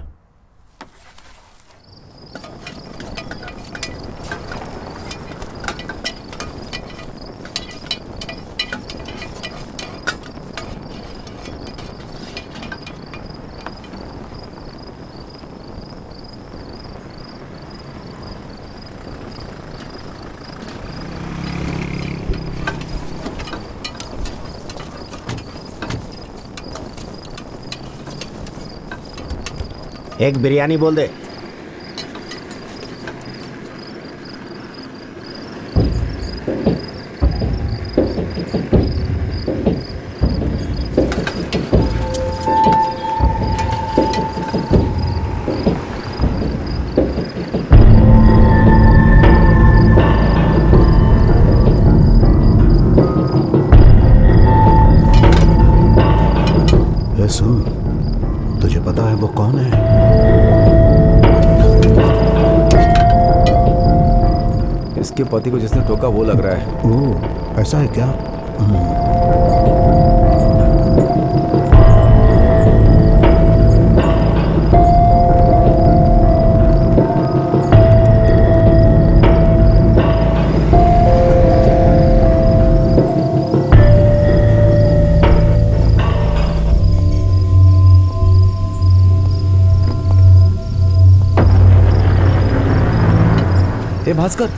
एक बिरयानी बोल दे। ए सुन, तुझे पता है वो कौन है? इसके पति को जिसने टोका वो लग रहा है। ओह, ऐसा है क्या? ए भास्कर,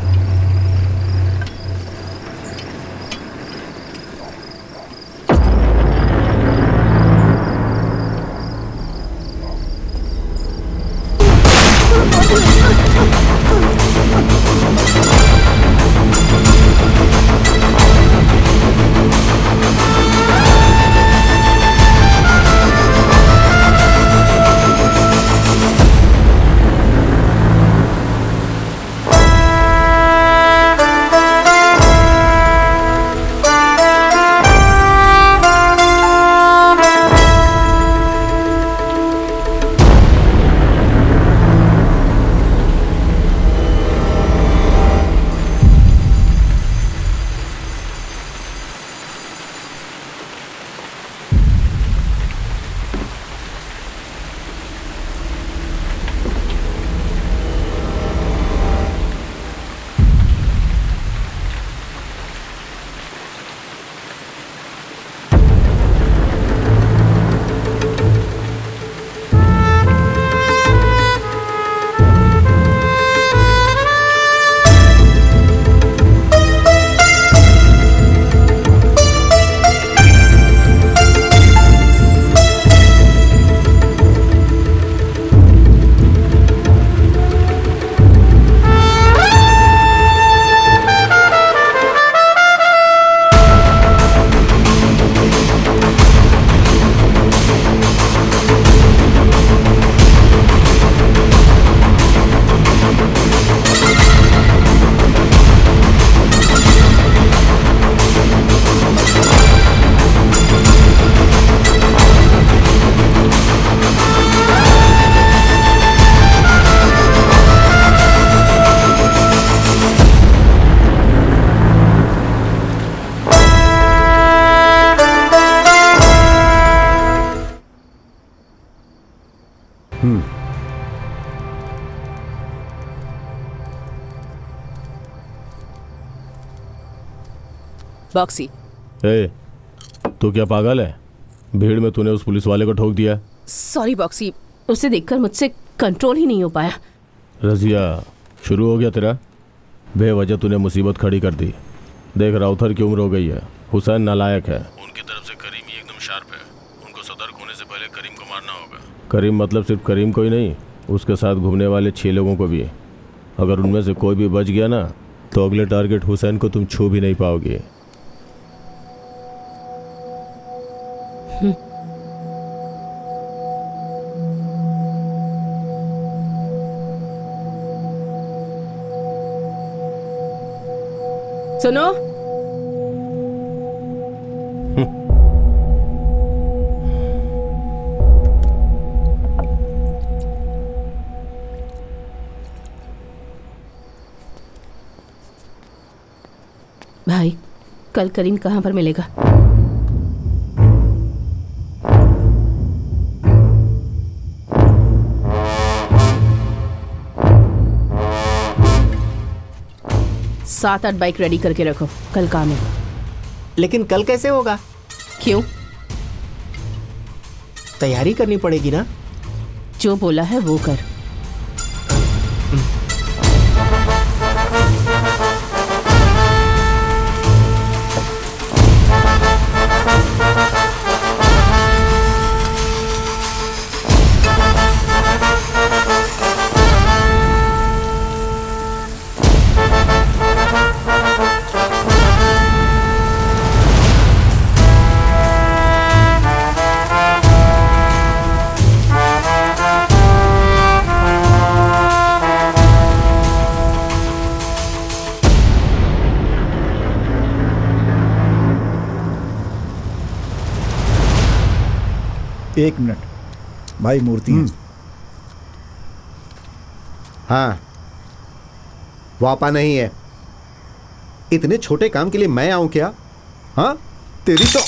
बॉक्सी, ए, तू क्या पागल है? भीड़ में तूने उस पुलिस वाले को ठोक दिया। सॉरी बॉक्सी, उसे देखकर मुझसे कंट्रोल ही नहीं हो पाया। रजिया, शुरू हो गया तेरा। बेवजह तूने मुसीबत खड़ी कर दी। देख, राउथर की उम्र हो गई है, हुसैन नालायक है। उनकी तरफ से करीम ही एकदम शार्प है। उनको सतर्क होने से पहले करीम को मारना होगा। करीम मतलब सिर्फ करीम को ही नहीं, उसके साथ घूमने वाले 6 लोगों को भी। अगर उनमें से कोई भी बच गया ना, तो अगले टारगेट हुसैन को तुम छू भी नहीं पाओगे। सुनो, भाई कल करीम कहाँ पर मिलेगा? सात आठ बाइक रेडी करके रखो, कल काम है। लेकिन कल कैसे होगा? क्यों? तैयारी करनी पड़ेगी ना। जो बोला है वो कर। एक मिनट भाई, मूर्ति है। हाँ, वापा नहीं है। इतने छोटे काम के लिए मैं आऊं क्या? हाँ, तेरी तो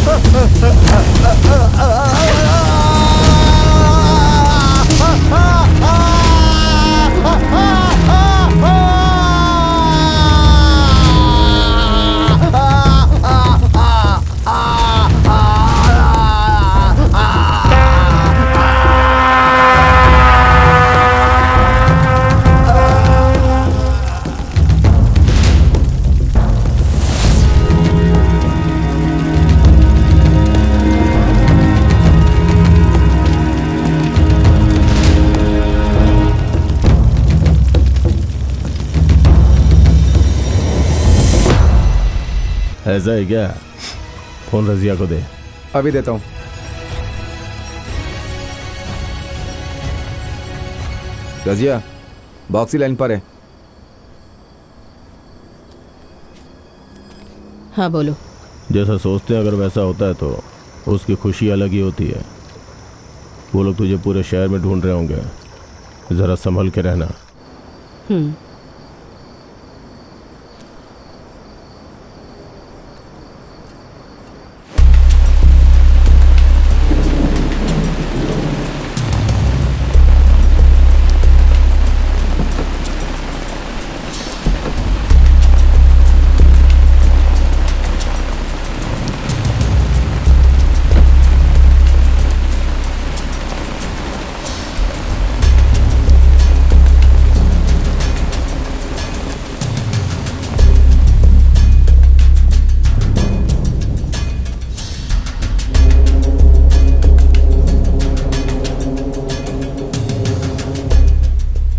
Ha ha ha! ऐसा है क्या? फोन रजिया को दे। अभी देता हूँ। रजिया, बॉक्सी लाइन पर है। हाँ बोलो। जैसा सोचते हैं अगर वैसा होता है तो उसकी खुशी अलग ही होती है। वो लोग तुझे पूरे शहर में ढूंढ रहे होंगे, जरा संभल के रहना।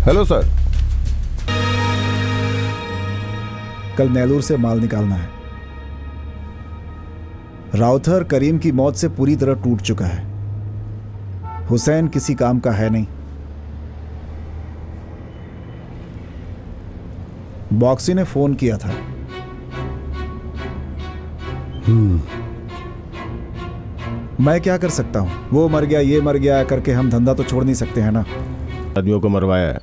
हेलो सर, कल नेलूर से माल निकालना है। राउथर करीम की मौत से पूरी तरह टूट चुका है। हुसैन किसी काम का है नहीं। बॉक्सी ने फोन किया था। मैं क्या कर सकता हूं? वो मर गया, ये मर गया करके हम धंधा तो छोड़ नहीं सकते हैं ना। आदमियों को मरवाया है।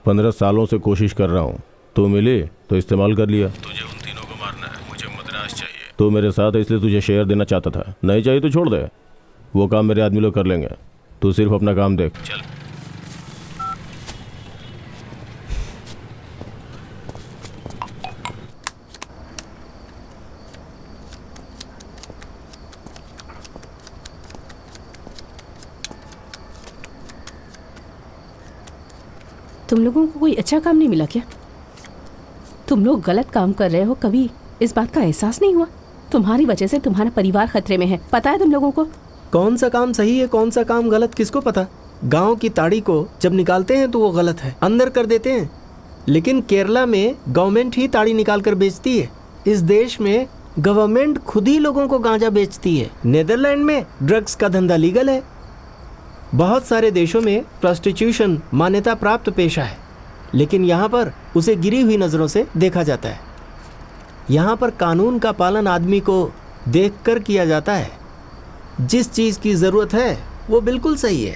15 सालों से कोशिश कर रहा हूँ, तू मिली तो इस्तेमाल कर लिया। तुझे उन तीनों को मारना है, मुझे मद्रास चाहिए। तू मेरे साथ है इसलिए तुझे शेयर देना चाहता था, नहीं चाहिए तो छोड़ दे। वो काम मेरे आदमी लोग कर लेंगे, तू सिर्फ अपना काम देख। चल। तुम लोगों को कोई अच्छा काम नहीं मिला क्या? तुम लोग गलत काम कर रहे हो, कभी इस बात का एहसास नहीं हुआ? तुम्हारी वजह से तुम्हारा परिवार खतरे में है, पता है तुम लोगों को? कौन सा काम सही है कौन सा काम गलत किसको पता? गांव की ताड़ी को जब निकालते हैं तो वो गलत है, अंदर कर देते हैं। लेकिन केरला में गवर्नमेंट ही ताड़ी निकाल कर बेचती है। इस देश में गवर्नमेंट खुद ही लोगों को गांजा बेचती है। नेदरलैंड में ड्रग्स का धंधा लीगल है। बहुत सारे देशों में प्रोस्टिट्यूशन मान्यता प्राप्त पेशा है, लेकिन यहाँ पर उसे गिरी हुई नज़रों से देखा जाता है। यहाँ पर कानून का पालन आदमी को देखकर किया जाता है। जिस चीज़ की ज़रूरत है वो बिल्कुल सही है।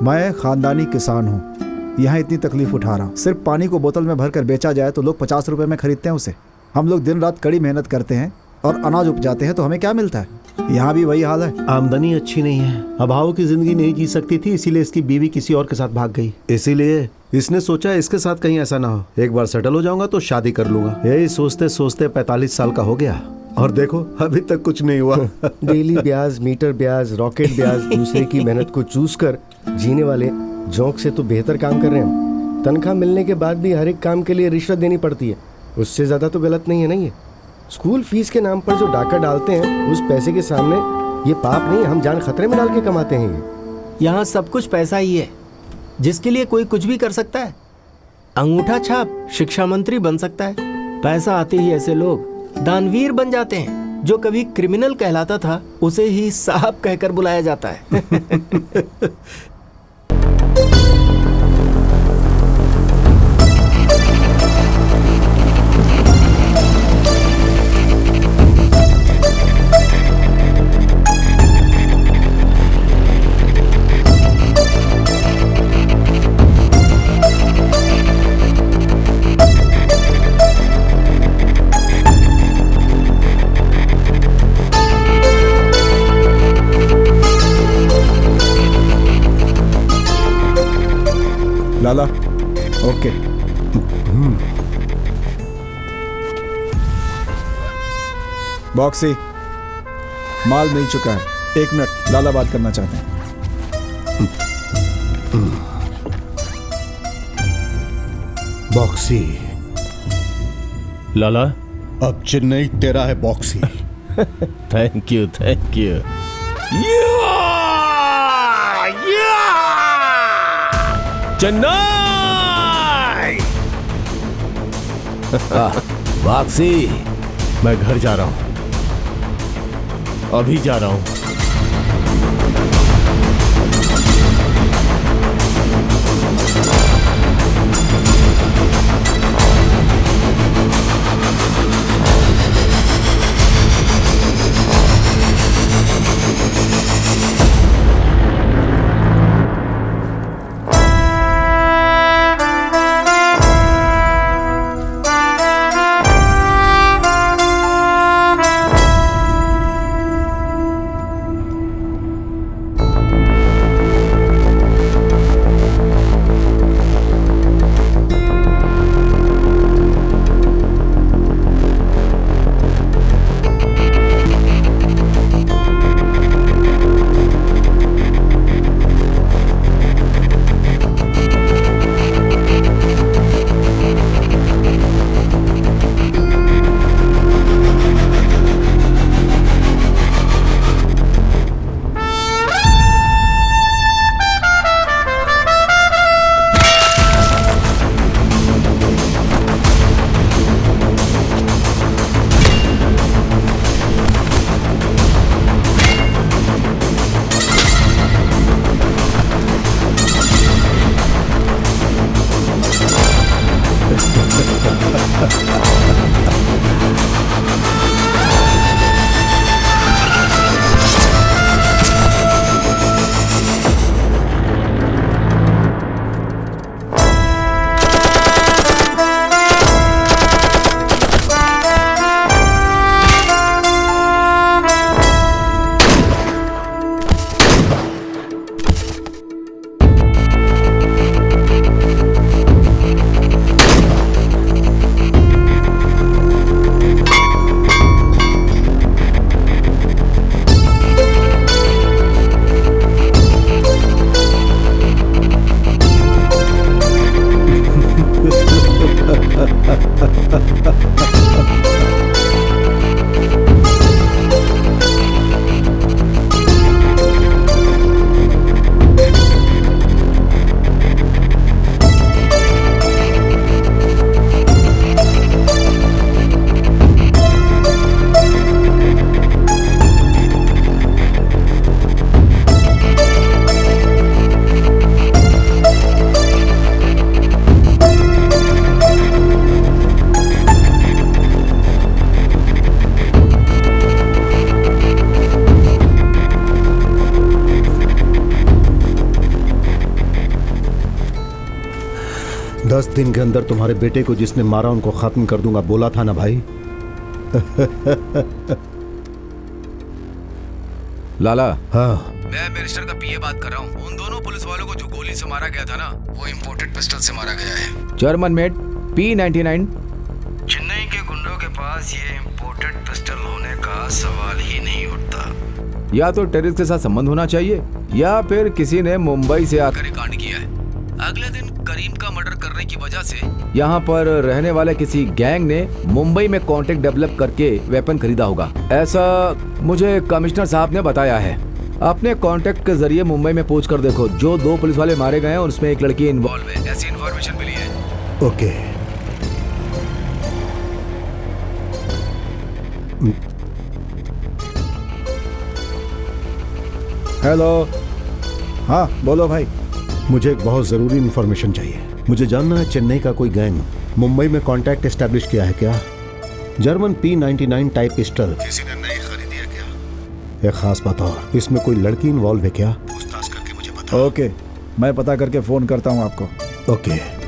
मैं खानदानी किसान हूँ, यहाँ इतनी तकलीफ उठा रहा हूँ। सिर्फ पानी को बोतल में भर कर बेचा जाए तो लोग 50 रुपए में खरीदते हैं उसे। हम लोग दिन रात कड़ी मेहनत करते हैं और अनाज उपजाते हैं तो हमें क्या मिलता है? यहाँ भी वही हाल है। आमदनी अच्छी नहीं है, अभाव की जिंदगी नहीं जी सकती थी, इसीलिए इसकी बीवी किसी और के साथ भाग गई। इसीलिए इसने सोचा इसके साथ कहीं ऐसा ना हो, एक बार सेटल हो जाऊंगा तो शादी कर लूंगा। यही सोचते सोचते 45 साल का हो गया और देखो अभी तक कुछ नहीं हुआ। डेली ब्याज, मीटर ब्याज, रॉकेट ब्याज, दूसरे की मेहनत को चूस कर जीने वाले जोंक से तो बेहतर काम कर रहे हैं। तनख्वाह मिलने के बाद भी हर एक काम के लिए रिश्वत देनी पड़ती है, उससे ज़्यादा तो गलत नहीं है ना ये? स्कूल फीस के नाम पर जो डाका डालते हैं उस पैसे के सामने ये पाप नहीं, हम जान खतरे में डाल के कमाते हैं ये। यहाँ सब कुछ पैसा ही है, जिसके लिए कोई कुछ भी कर सकता है। अंगूठा छाप शिक्षा मंत्री बन सकता है। पैसा आते ही ऐसे लोग दानवीर बन जाते हैं। जो कभी क्रिमिनल कहलाता था उसे ही साहब कहकर बुलाया जाता है। लाला, ओके। बॉक्सी, माल मिल चुका है। 1 मिनट, लाला बात करना चाहते हैं। बॉक्सी, लाला, अब चेन्नई तेरा है boxy. Thank you, thank you. Chennai! Boxy, मैं घर जा रहा हूं, अभी जा रहा हूं। दस दिन के अंदर तुम्हारे बेटे को जिसने मारा उनको खत्म कर दूंगा, बोला था ना भाई। लाला। हाँ, मैं मिनिस्टर का पीए बात कर रहा हूँ। उन दोनों पुलिस वालों को जो गोली से मारा गया था ना, वो इम्पोर्टेड पिस्टल से मारा गया है। German made P99। चेन्नई के गुंडों के पास ये इम्पोर्टेड पिस्टल होने का सवाल ही नहीं उठता। या तो टेररिस्ट के साथ संबंध होना चाहिए या फिर किसी ने मुंबई से आकर ये कांड किया है। अगले दिन करीम का मर्डर करने की वजह से यहाँ पर रहने वाले किसी गैंग ने मुंबई में कांटेक्ट डेवलप करके वेपन खरीदा होगा, ऐसा मुझे कमिश्नर साहब ने बताया है। अपने कांटेक्ट के जरिए मुंबई में पूछ कर देखो, जो 2 पुलिस वाले मारे गए हैं उसमें एक लड़की इन्वॉल्व है, ऐसी इन्फॉर्मेशन मिली है। ओके। हेलो। हाँ बोलो भाई। मुझे एक बहुत जरूरी इंफॉर्मेशन चाहिए। मुझे जानना है चेन्नई का कोई गैंग मुंबई में कांटेक्ट एस्टेब्लिश किया है क्या? जर्मन P99 टाइप पिस्टल किसी ने नई खरीदी है क्या? एक खास बात और, इसमें कोई लड़की इन्वॉल्व है क्या? पूछताछ करके मुझे बताओ। ओके, मैं पता करके फोन करता हूँ आपको। ओके।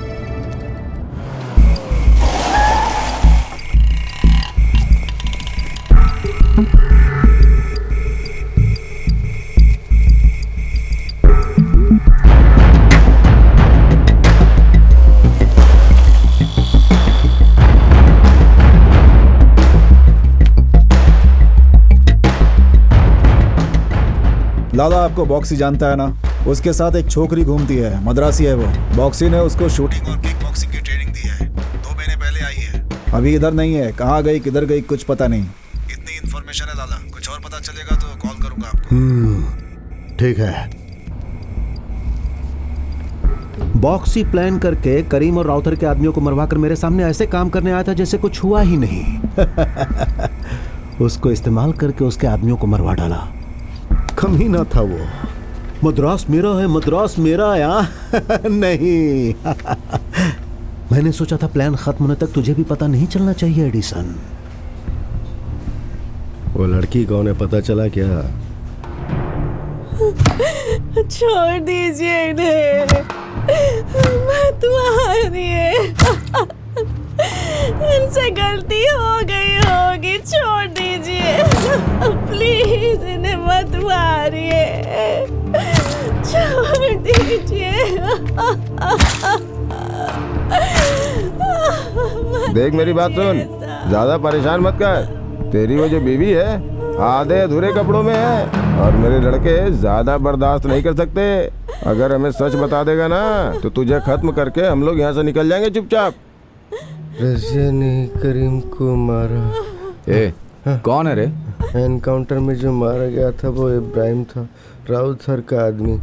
लाला आपको बॉक्सी जानता है ना, उसके साथ एक छोकरी घूमती है, मद्रासी है वो। बॉक्सी ने उसको शूटिंग और किक बॉक्सिंग की ट्रेनिंग दी है। 2 महीने पहले आई है, अभी इधर नहीं है। कहाँ गई किधर गई कुछ पता नहीं। इतनी इन्फॉर्मेशन है लाला, कुछ और पता चलेगा तो कॉल करूंगा आपको। ठीक है। बॉक्सी प्लान करके करीम और राउथर के आदमियों को मरवा कर मेरे सामने ऐसे काम करने आया था जैसे कुछ हुआ ही नहीं। उसको इस्तेमाल करके उसके आदमियों को मरवा डाला। कमीना था वो। मद्रास मेरा है, मद्रास मेरा है। नहीं। मैंने सोचा था प्लान खत्म होने तक तुझे भी पता नहीं चलना चाहिए एडिसन। वो लड़की कौन है पता चला क्या? छोड़ दीजिए इन्हें, मत मारिए। इनसे गलती हो गई होगी, छोड़ दीजिए। प्लीज इन्हें मत मारिए, छोड़ दीजिए। देख मेरी बात सुन, ज्यादा परेशान मत कर। तेरी वो जो बीवी है आधे अधूरे कपड़ों में है और मेरे लड़के ज्यादा बर्दाश्त नहीं कर सकते। अगर हमें सच बता देगा ना तो तुझे खत्म करके हम लोग यहाँ से निकल जाएंगे चुपचाप। रजिया ने करीम को मारा। ए, कौन है रे? एनकाउंटर में जो मारा गया था वो इब्राहिम था, राउथर का आदमी,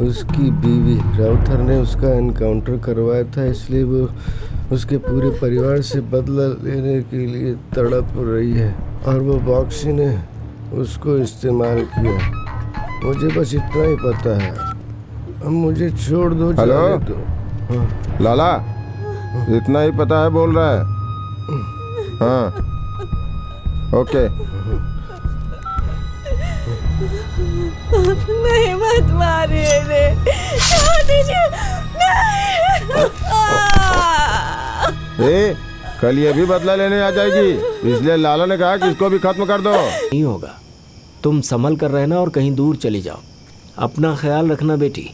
उसकी बीवी। राउथर ने उसका एनकाउंटर करवाया था, इसलिए वो उसके पूरे परिवार से बदला लेने के लिए तड़प रही है और वो बॉक्सी ने उसको इस्तेमाल किया। मुझे बस इतना ही पता है। अब मुझे छोड़ दो। हेलो हाँ। लाला, इतना ही पता है बोल रहा है? हाँ ओके। नहीं मत मारिए रे, छोड़ दीजिए। ए, कल ये भी बदला लेने आ जाएगी, इसलिए लाला ने कहा कि इसको भी खत्म कर दो। नहीं होगा, तुम संभल कर रहना और कहीं दूर चली जाओ। अपना ख्याल रखना बेटी।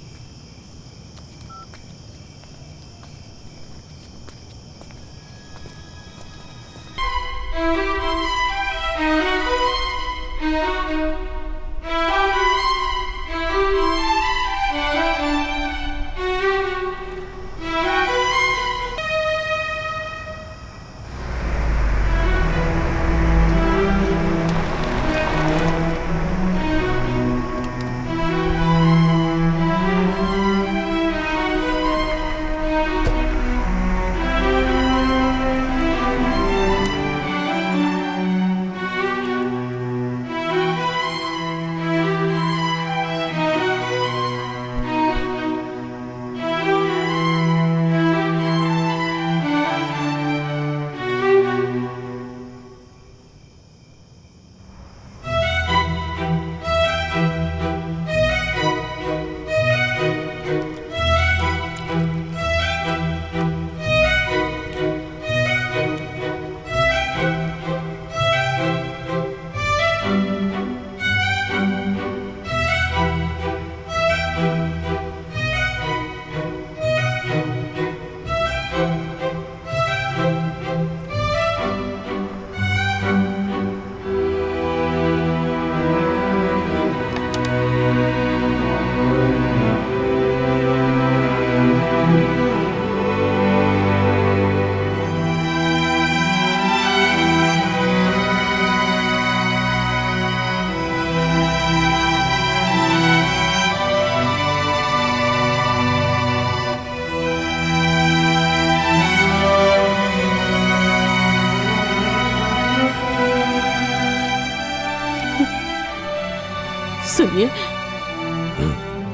सुनिए,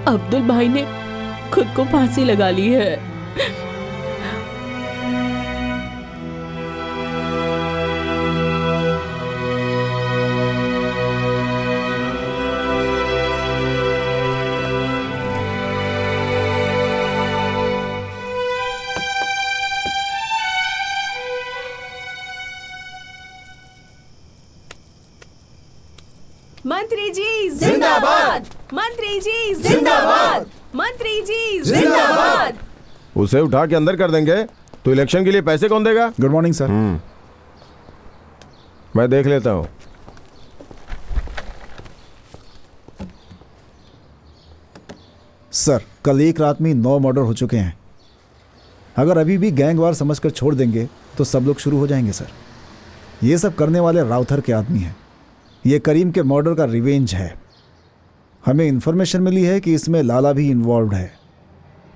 अब्दुल भाई ने खुद को फांसी लगा ली है। मंत्री जी जिंदाबाद, मंत्री जी जिंदाबाद, मंत्री जी जिंदाबाद। उसे उठा के अंदर कर देंगे तो इलेक्शन के लिए पैसे कौन देगा? Good morning sir. मैं देख लेता हूँ। सर, कल एक रात में 9 मर्डर हो चुके हैं। अगर अभी भी गैंगवार समझकर छोड़ देंगे तो सब लोग शुरू हो जाएंगे सर। ये सब करने वाले राउथर के आदमी हैं। ये करीम के मर्डर का रिवेंज है। हमें इन्फॉर्मेशन मिली है कि इसमें लाला भी इन्वॉल्व है।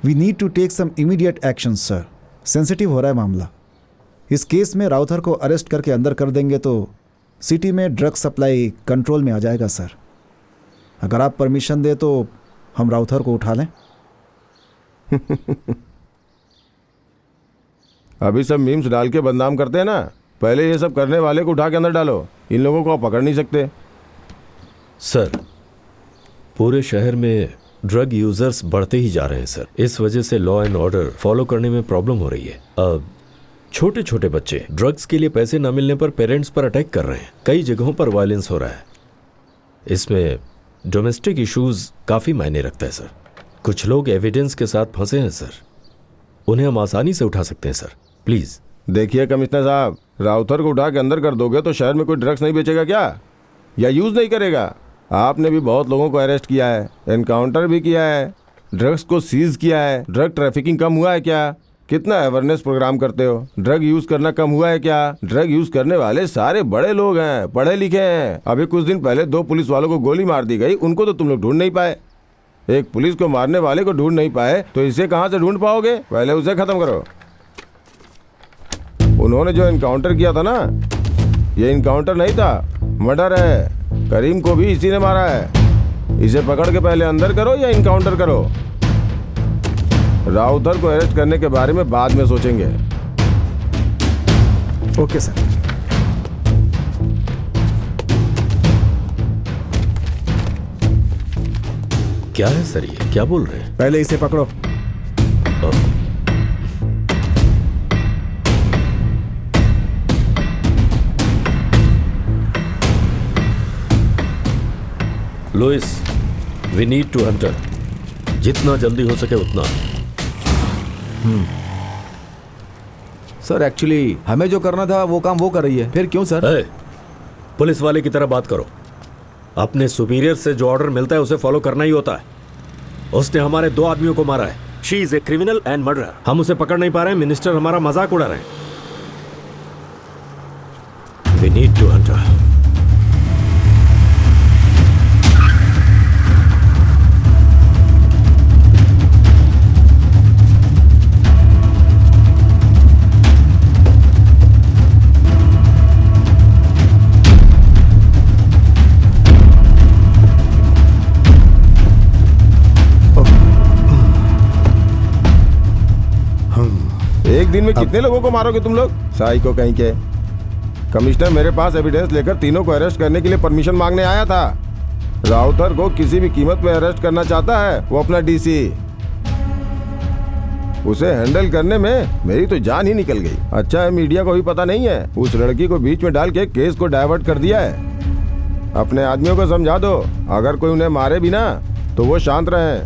We need to take some immediate action sir. Sensitive हो रहा है मामला। इस केस में राउथर को अरेस्ट करके अंदर कर देंगे तो सिटी में ड्रग सप्लाई कंट्रोल में आ जाएगा सर। अगर आप परमिशन दे तो हम राउथर को उठा लें। अभी सब मीम्स डाल के बदनाम करते हैं ना, पहले ये सब करने वाले को उठा के अंदर डालो। इन लोगों को आप पकड़ नहीं सकते। सर, पूरे शहर में ड्रग यूजर्स बढ़ते ही जा रहे हैं सर। इस वजह से लॉ एंड ऑर्डर फॉलो करने में प्रॉब्लम हो रही है। अब छोटे छोटे बच्चे ड्रग्स के लिए पैसे न मिलने पर पेरेंट्स पर अटैक कर रहे हैं। कई जगहों पर वायलेंस हो रहा है। इसमें डोमेस्टिक इश्यूज काफ़ी मायने रखता है सर। कुछ लोग एविडेंस के साथ फंसे हैं सर, उन्हें हम आसानी से उठा सकते हैं सर। प्लीज़ देखिए कमिश्नर साहब, राउथर को उठा के अंदर कर दोगे तो शहर में कोई ड्रग्स नहीं बेचेगा क्या, या यूज़ नहीं करेगा? आपने भी बहुत लोगों को अरेस्ट किया है, एनकाउंटर भी किया है, ड्रग्स को सीज किया है। ड्रग ट्रैफिकिंग कम हुआ है क्या? कितना अवेयरनेस प्रोग्राम करते हो? ड्रग यूज़ करना कम हुआ है क्या? ड्रग यूज़ करने वाले सारे बड़े लोग हैं, पढ़े लिखे हैं। अभी कुछ दिन पहले 2 पुलिस वालों को गोली मार दी गई, उनको तो तुम लोग ढूंढ नहीं पाए। एक पुलिस को मारने वाले को ढूंढ नहीं पाए तो इसे कहाँ से ढूंढ पाओगे? पहले उसे खत्म करो। उन्होंने जो इनकाउंटर किया था ना, ये इनकाउंटर नहीं था, मर्डर है। करीम को भी इसी ने मारा है। इसे पकड़ के पहले अंदर करो या इनकाउंटर करो। राउथर को अरेस्ट करने के बारे में बाद में सोचेंगे। Okay sir. क्या है सर, ये क्या बोल रहे हैं? पहले इसे पकड़ो। Louis, we need to hunter. जितना जल्दी हो सके उतना। सर एक्चुअली हमें जो करना था वो काम वो कर रही है, फिर क्यों सर? पुलिस वाले की तरह बात करो। अपने सुपीरियर से जो ऑर्डर मिलता है उसे फॉलो करना ही होता है। उसने हमारे 2 आदमियों को मारा है। She is a criminal and murderer. हम उसे पकड़ नहीं पा रहे हैं। मिनिस्टर हमारा मजाक उड़ा रहे हैं। We need to hunter. एक दिन में कितने लोगों को मारोगे तुम लोग? साइको कहीं के। कमिश्नर मेरे पास एविडेंस लेकर तीनों को अरेस्ट करने के लिए परमिशन मांगने आया था। राउथर को किसी भी कीमत पे अरेस्ट करना चाहता है वो अपना डीसी। उसे हैंडल करने में मेरी तो जान ही निकल गई। अच्छा है मीडिया को भी पता नहीं है। उस लड़की को बीच में डाल के केस को डाइवर्ट कर दिया है। अपने आदमियों को समझा दो, अगर कोई उन्हें मारे भी ना तो वो शांत रहे।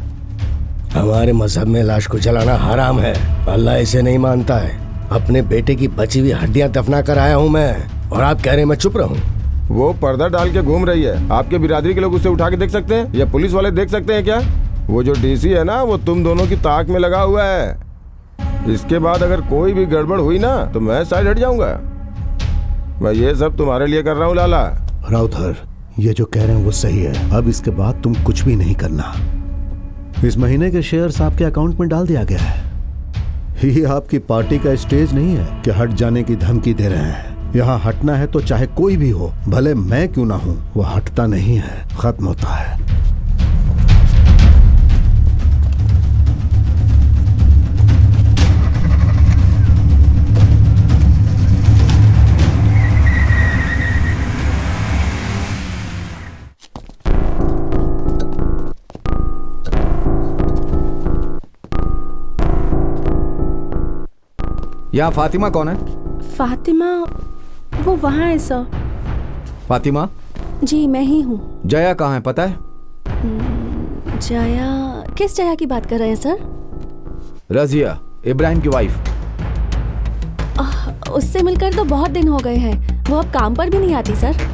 हमारे मजहब में लाश को जलाना हराम है। अल्लाह इसे नहीं मानता है। अपने बेटे की बची हुई हड्डियां दफना कर आया हूँ मैं, और आप कह रहे हैं मैं चुप रहूं? वो पर्दा डाल के घूम रही है। आपके बिरादरी के लोग उसे उठा के देख सकते हैं या पुलिस वाले देख सकते हैं क्या? वो जो डीसी है ना, वो तुम दोनों की ताक में लगा हुआ है। इसके बाद अगर कोई भी गड़बड़ हुई ना तो मैं साइड हट जाऊंगा। मैं ये सब तुम्हारे लिए कर रहा हूँ लाला। राउथर, ये जो कह रहे हैं वो सही है। अब इसके बाद तुम कुछ भी नहीं करना। इस महीने के शेयर्स आपके अकाउंट में डाल दिया गया है। ये आपकी पार्टी का स्टेज नहीं है कि हट जाने की धमकी दे रहे हैं। यहाँ हटना है तो चाहे कोई भी हो, भले मैं क्यों ना हूं, वो हटता नहीं है, खत्म होता है। यहाँ फातिमा कौन है? फातिमा वो वहाँ है सर। फातिमा? जी मैं ही हूँ। जया कहाँ है पता है? जया? किस जया की बात कर रहे हैं सर? रजिया, इब्राहिम की वाइफ। उससे मिलकर तो बहुत दिन हो गए हैं। वो अब काम पर भी नहीं आती सर।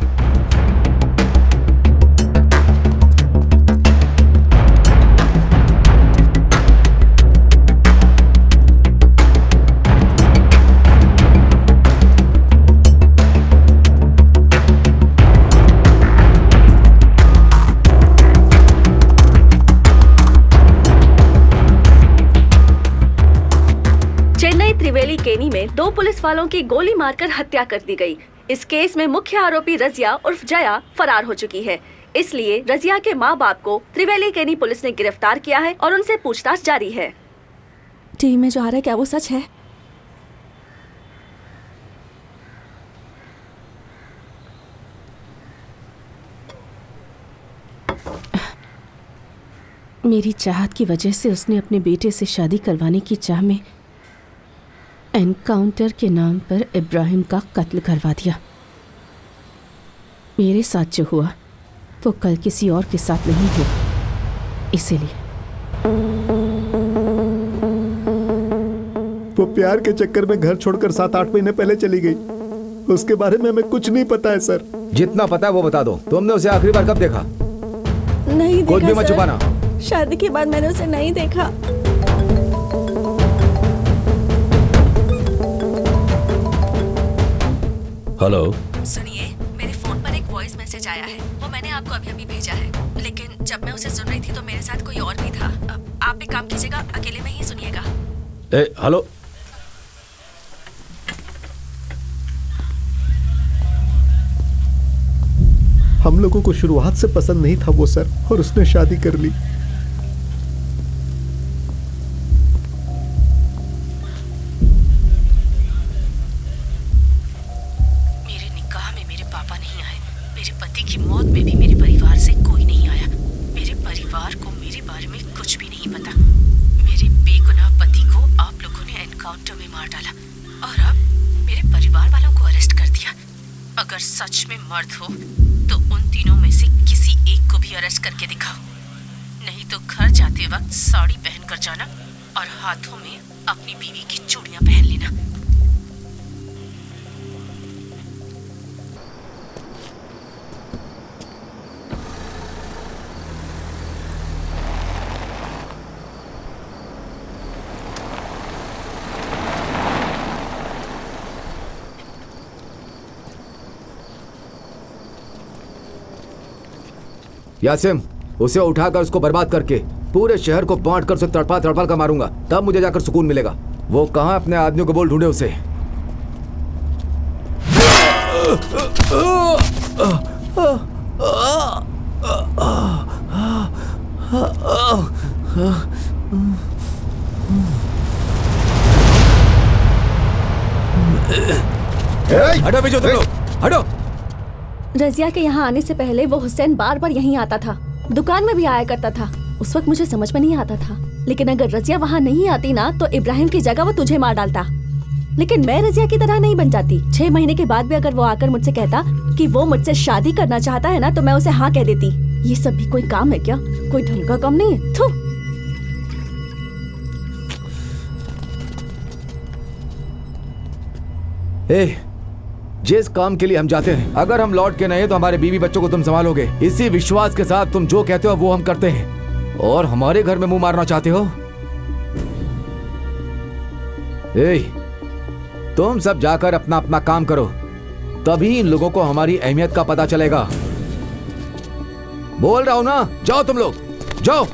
केनी में 2 पुलिस वालों की गोली मारकर हत्या कर दी गई। इस केस में मुख्य आरोपी रजिया उर्फ जया फरार हो चुकी है, इसलिए रजिया के माँ बाप को त्रिवेली केनी पुलिस ने गिरफ्तार किया है और उनसे पूछताछ जारी है। टीवी में जो आ रहा है क्या वो सच है? मेरी चाहत की वजह से उसने अपने बेटे से शादी करवाने की चाह में एनकाउंटर के नाम पर इब्राहिम का कत्ल करवा दिया। मेरे साथ जो हुआ वो कल किसी और के साथ नहीं हुआ, इसीलिए। वो प्यार के चक्कर में घर छोड़कर 7-8 महीने पहले चली गई। उसके बारे में हमें कुछ नहीं पता है सर। जितना पता है वो बता दो। तुमने उसे आखिरी बार कब देखा? नहीं देखा। कुछ भी मत छुपाना। शादी के बाद मैंने उसे नहीं देखा। हेलो, सुनिए, मेरे फोन पर एक वॉइस मैसेज आया है, वो मैंने आपको अभी अभी भेजा है, लेकिन जब मैं उसे सुन रही थी तो मेरे साथ कोई और भी था। आप एक काम कीजिएगा, अकेले में ही सुनिएगा। हेलो, हम लोगों को शुरुआत से पसंद नहीं था वो सर, और उसने शादी कर ली। मेरे निकाह में मेरे पापा नहीं आए, मेरे पति की मौत में भी मेरे परिवार से कोई नहीं आया। मेरे परिवार को मेरे बारे में कुछ भी नहीं पता। मेरे बेगुनाह पति को आप लोगों ने एनकाउंटर में मार डाला और अब मेरे परिवार वालों को अरेस्ट कर दिया। अगर सच में मर्द हो तो उन तीनों में से किसी एक को भी अरेस्ट करके दिखाओ, नहीं तो घर जाते वक्त साड़ी पहन कर जाना और हाथों में अपनी बीवी की चूड़ियां पहन लेना। यासिम, उसे उठाकर उसको बर्बाद करके पूरे शहर को बांट कर उसे तड़पा तड़पा कर मारूंगा, तब मुझे जाकर सुकून मिलेगा। वो कहां अपने आदमियों को बोल ढूंढे उसे। हटो पीछे तुम लोग, हटो। रजिया के यहाँ आने से पहले वो हुसैन बार बार यहीं आता था, दुकान में भी आया करता था। उस वक्त मुझे समझ में नहीं आता था, लेकिन अगर रजिया वहाँ नहीं आती ना तो इब्राहिम की जगह वो तुझे मार डालता। लेकिन मैं रजिया की तरह नहीं बन जाती। 6 महीने के बाद भी अगर वो आकर मुझसे कहता कि वो मुझसे शादी करना चाहता है ना, तो मैं उसे हाँ कह देती। ये सब भी कोई काम है क्या? कोई ढंग का काम नहीं है। थू। जिस काम के लिए हम जाते हैं, अगर हम लौट के नहीं तो हमारे बीवी बच्चों को तुम संभालोगे। इसी विश्वास के साथ तुम जो कहते हो वो हम करते हैं। और हमारे घर में मुंह मारना चाहते हो? तुम सब जाकर अपना अपना काम करो, तभी इन लोगों को हमारी अहमियत का पता चलेगा। बोल रहा हूं ना, जाओ तुम लोग, जाओ।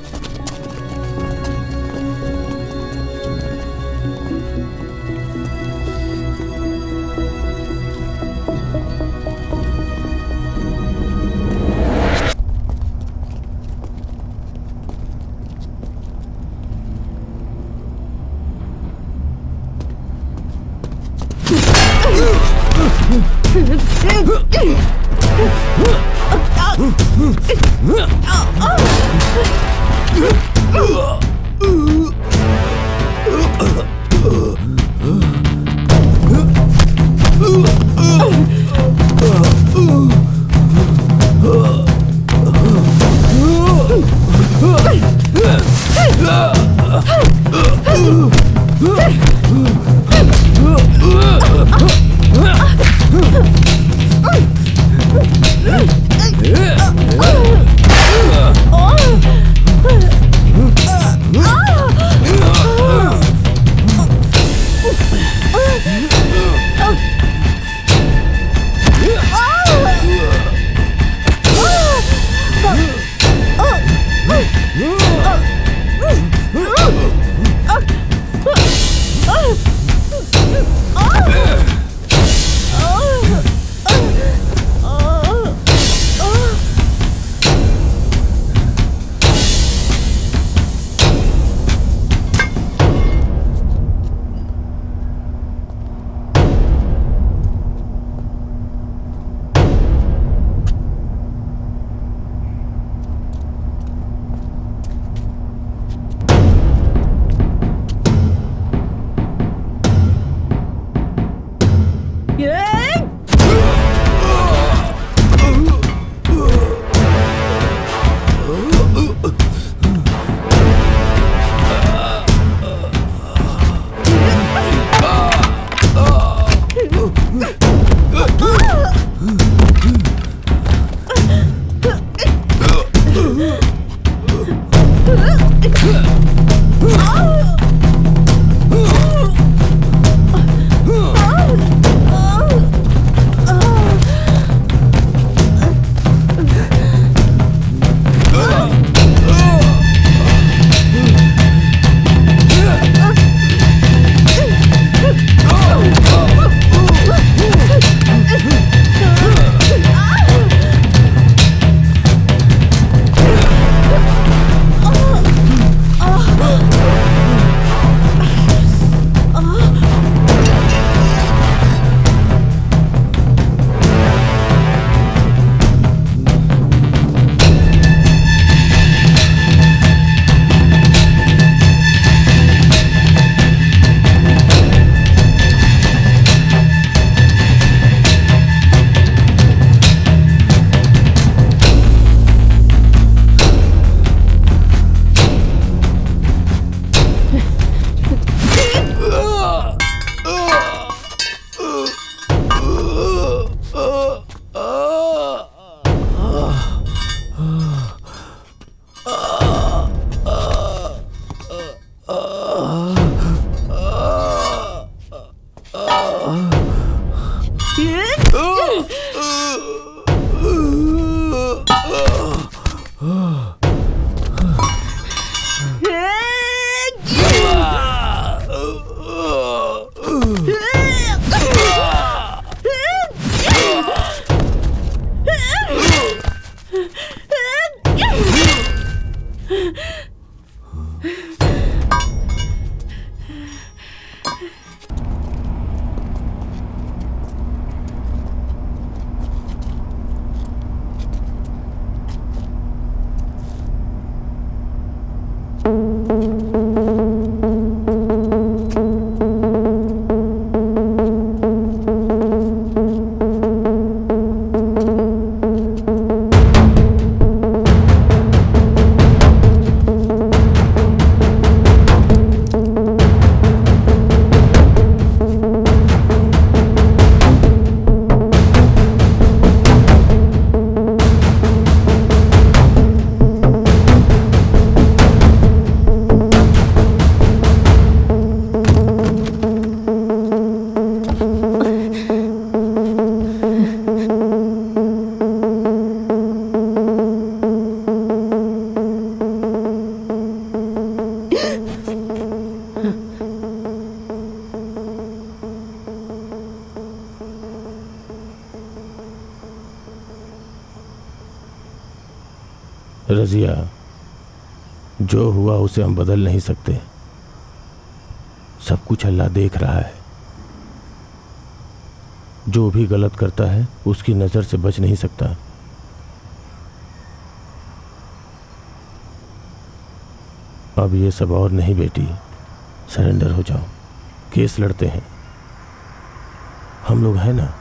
रजिया, जो हुआ उसे हम बदल नहीं सकते। सब कुछ अल्लाह देख रहा है। जो भी गलत करता है उसकी नज़र से बच नहीं सकता। अब ये सब और नहीं बेटी, सरेंडर हो जाओ। केस लड़ते हैं, हम लोग हैं ना।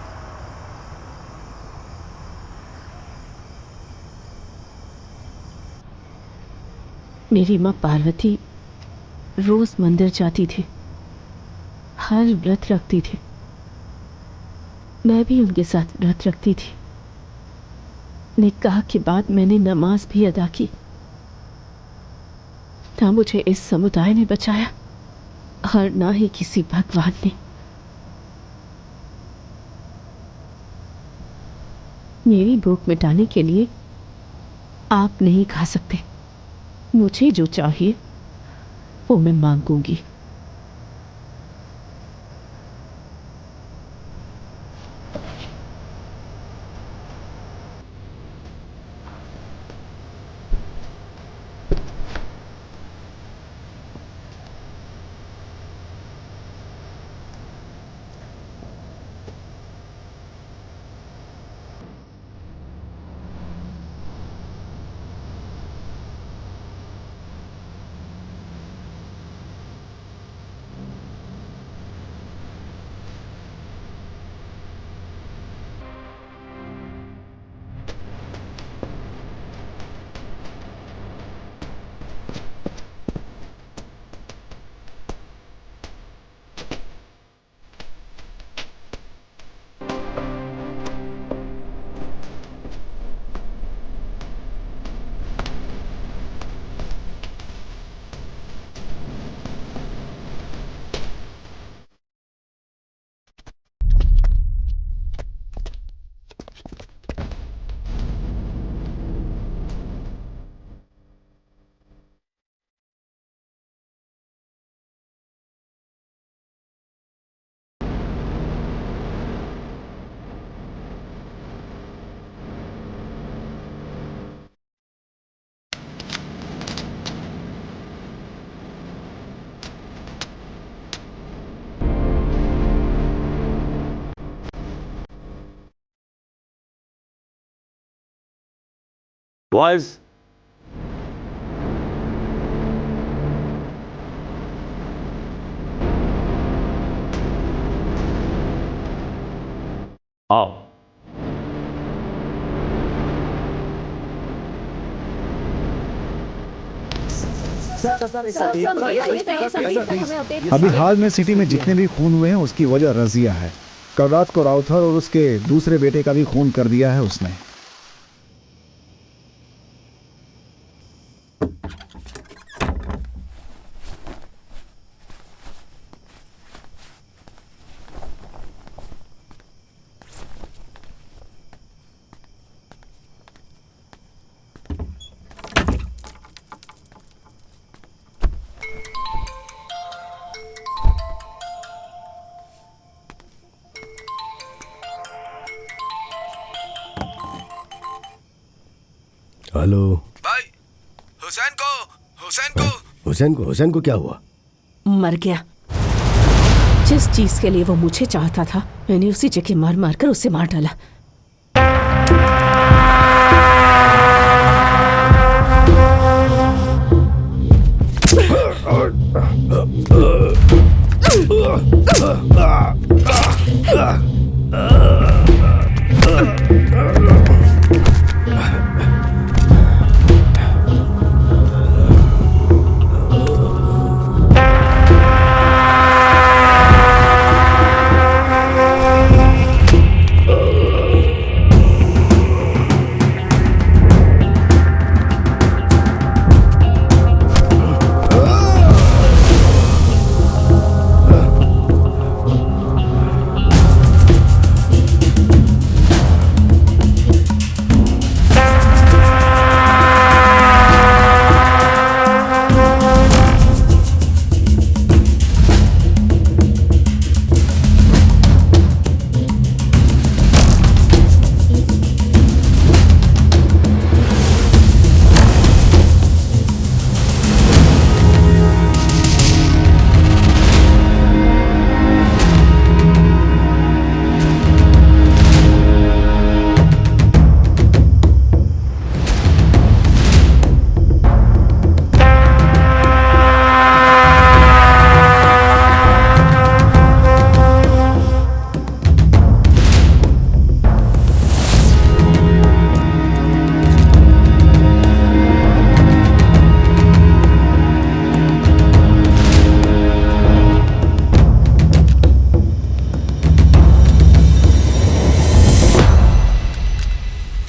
मेरी माँ पार्वती रोज मंदिर जाती थी, हर व्रत रखती थी। मैं भी उनके साथ व्रत रखती थी। निकाह के बाद मैंने नमाज भी अदा की। ना मुझे इस समुदाय ने बचाया और ना ही किसी भगवान ने। मेरी भूख मिटाने के लिए आप नहीं खा सकते। मुझे जो चाहिए वो मैं मांगूंगी। बॉयज, आओ। अभी हाल में सिटी में जितने भी खून हुए हैं उसकी वजह रजिया है। कल रात को राउथर और उसके दूसरे बेटे का भी खून कर दिया है उसने। हेलो भाई, हुसैन को क्या हुआ? मर गया। जिस चीज के लिए वो मुझे चाहता था मैंने उसी जगह मार मार कर उसे मार डाला।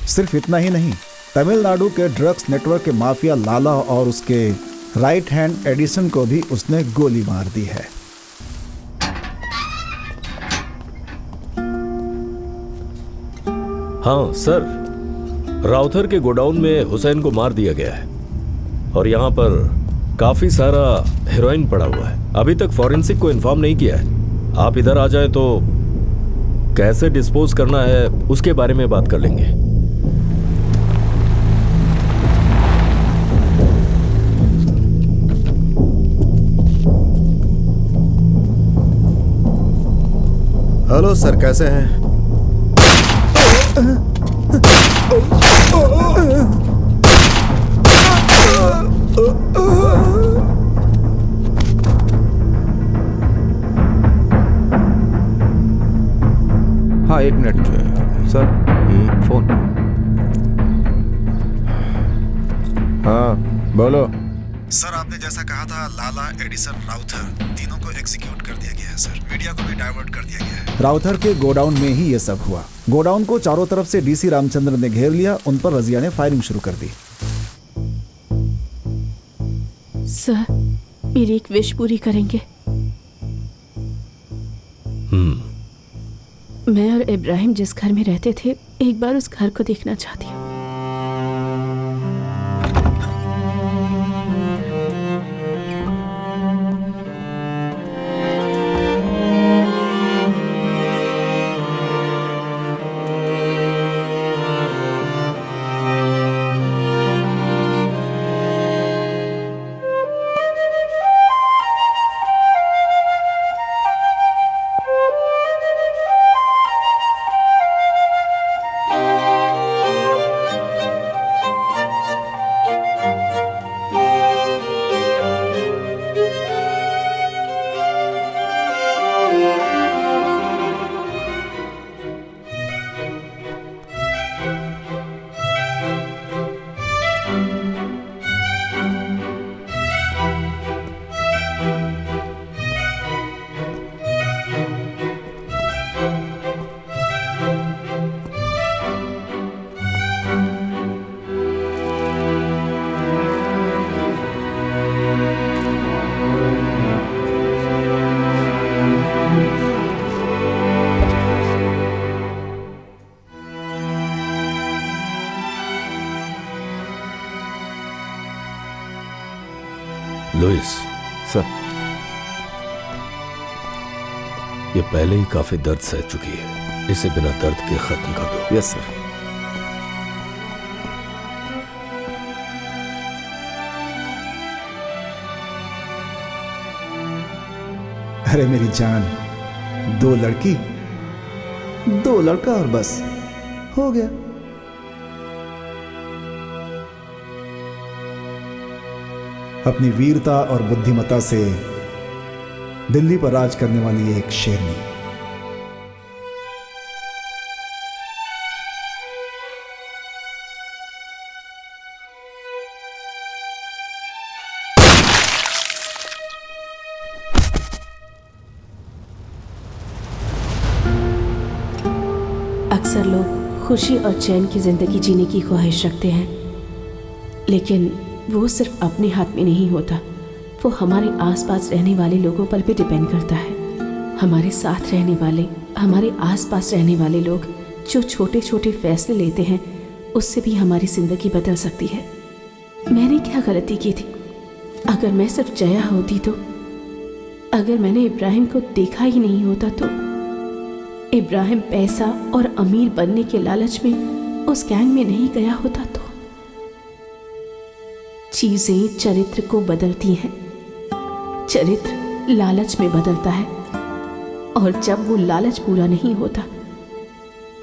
सिर्फ इतना ही नहीं, तमिलनाडु के ड्रग्स नेटवर्क के माफिया लाला और उसके राइट हैंड एडिसन को भी उसने गोली मार दी है। हाँ सर, राउथर के गोडाउन में हुसैन को मार दिया गया है और यहाँ पर काफी सारा हेरोइन पड़ा हुआ है। अभी तक फॉरेंसिक को इन्फॉर्म नहीं किया है। आप इधर आ जाए तो कैसे डिस्पोज करना है उसके बारे में बात कर लेंगे। हेलो सर, कैसे हैं? हाँ, एक मिनट सर। फोन। हाँ बोलो। सर, आपने जैसा कहा था, लाला, एडिसन, राउथर तीनों को एग्जीक्यूट कर दिया गया है सर। मीडिया को भी डाइवर्ट कर दिया गया है। राउथर के गोडाउन में ही ये सब हुआ। गोडाउन को चारों तरफ से डीसी रामचंद्र ने घेर लिया। उन पर रजिया ने फायरिंग शुरू कर दी। सर, मेरी एक विश पूरी करेंगे? मैं और इब्राहिम जिस घर में रहते थे, एक बार उस घर को देखना चाहती हूँ। लुइस सर, ये पहले ही काफी दर्द सह चुकी है, इसे बिना दर्द के खत्म कर दो। Yes sir. अरे मेरी जान, 2 लड़की 2 लड़का और बस हो गया। अपनी वीरता और बुद्धिमत्ता से दिल्ली पर राज करने वाली एक शेरनी। अक्सर लोग खुशी और चैन की जिंदगी जीने की ख्वाहिश रखते हैं, लेकिन वो सिर्फ अपने हाथ में नहीं होता, वो हमारे आसपास रहने वाले लोगों पर भी डिपेंड करता है। हमारे साथ रहने वाले, हमारे आसपास रहने वाले लोग जो छोटे छोटे फैसले लेते हैं, उससे भी हमारी ज़िंदगी बदल सकती है। मैंने क्या गलती की थी? अगर मैं सिर्फ जया होती तो, अगर मैंने इब्राहिम को देखा ही नहीं होता तो, इब्राहिम पैसा और अमीर बनने के लालच में उस गैंग में नहीं गया होता तो। चीजें चरित्र को बदलती हैं, चरित्र लालच में बदलता है, और जब वो लालच पूरा नहीं होता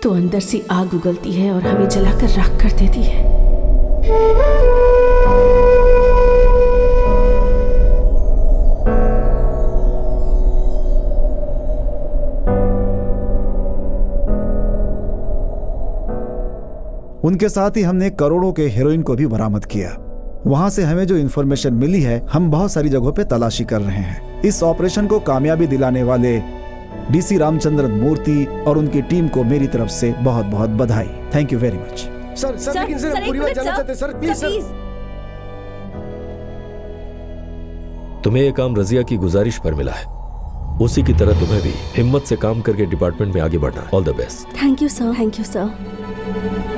तो अंदर से आग उगलती है और हमें जलाकर राख कर देती है। उनके साथ ही हमने करोड़ों के हेरोइन को भी बरामद किया। वहां से हमें जो इन्फॉर्मेशन मिली है, हम बहुत सारी जगहों पे तलाशी कर रहे हैं। इस ऑपरेशन को कामयाबी दिलाने वाले डीसी रामचंद्रन मूर्ति और उनकी टीम को मेरी तरफ से बहुत बहुत बधाई। Thank you very much. Sir sir लेकिन सर पूरी बात जानना चाहते हैं सर, प्लीज सर। तुम्हें ये काम रजिया की गुजारिश पर मिला है, उसी की तरह तुम्हें भी हिम्मत से काम करके डिपार्टमेंट में आगे बढ़ना। All the best. Thank you sir. Thank you sir.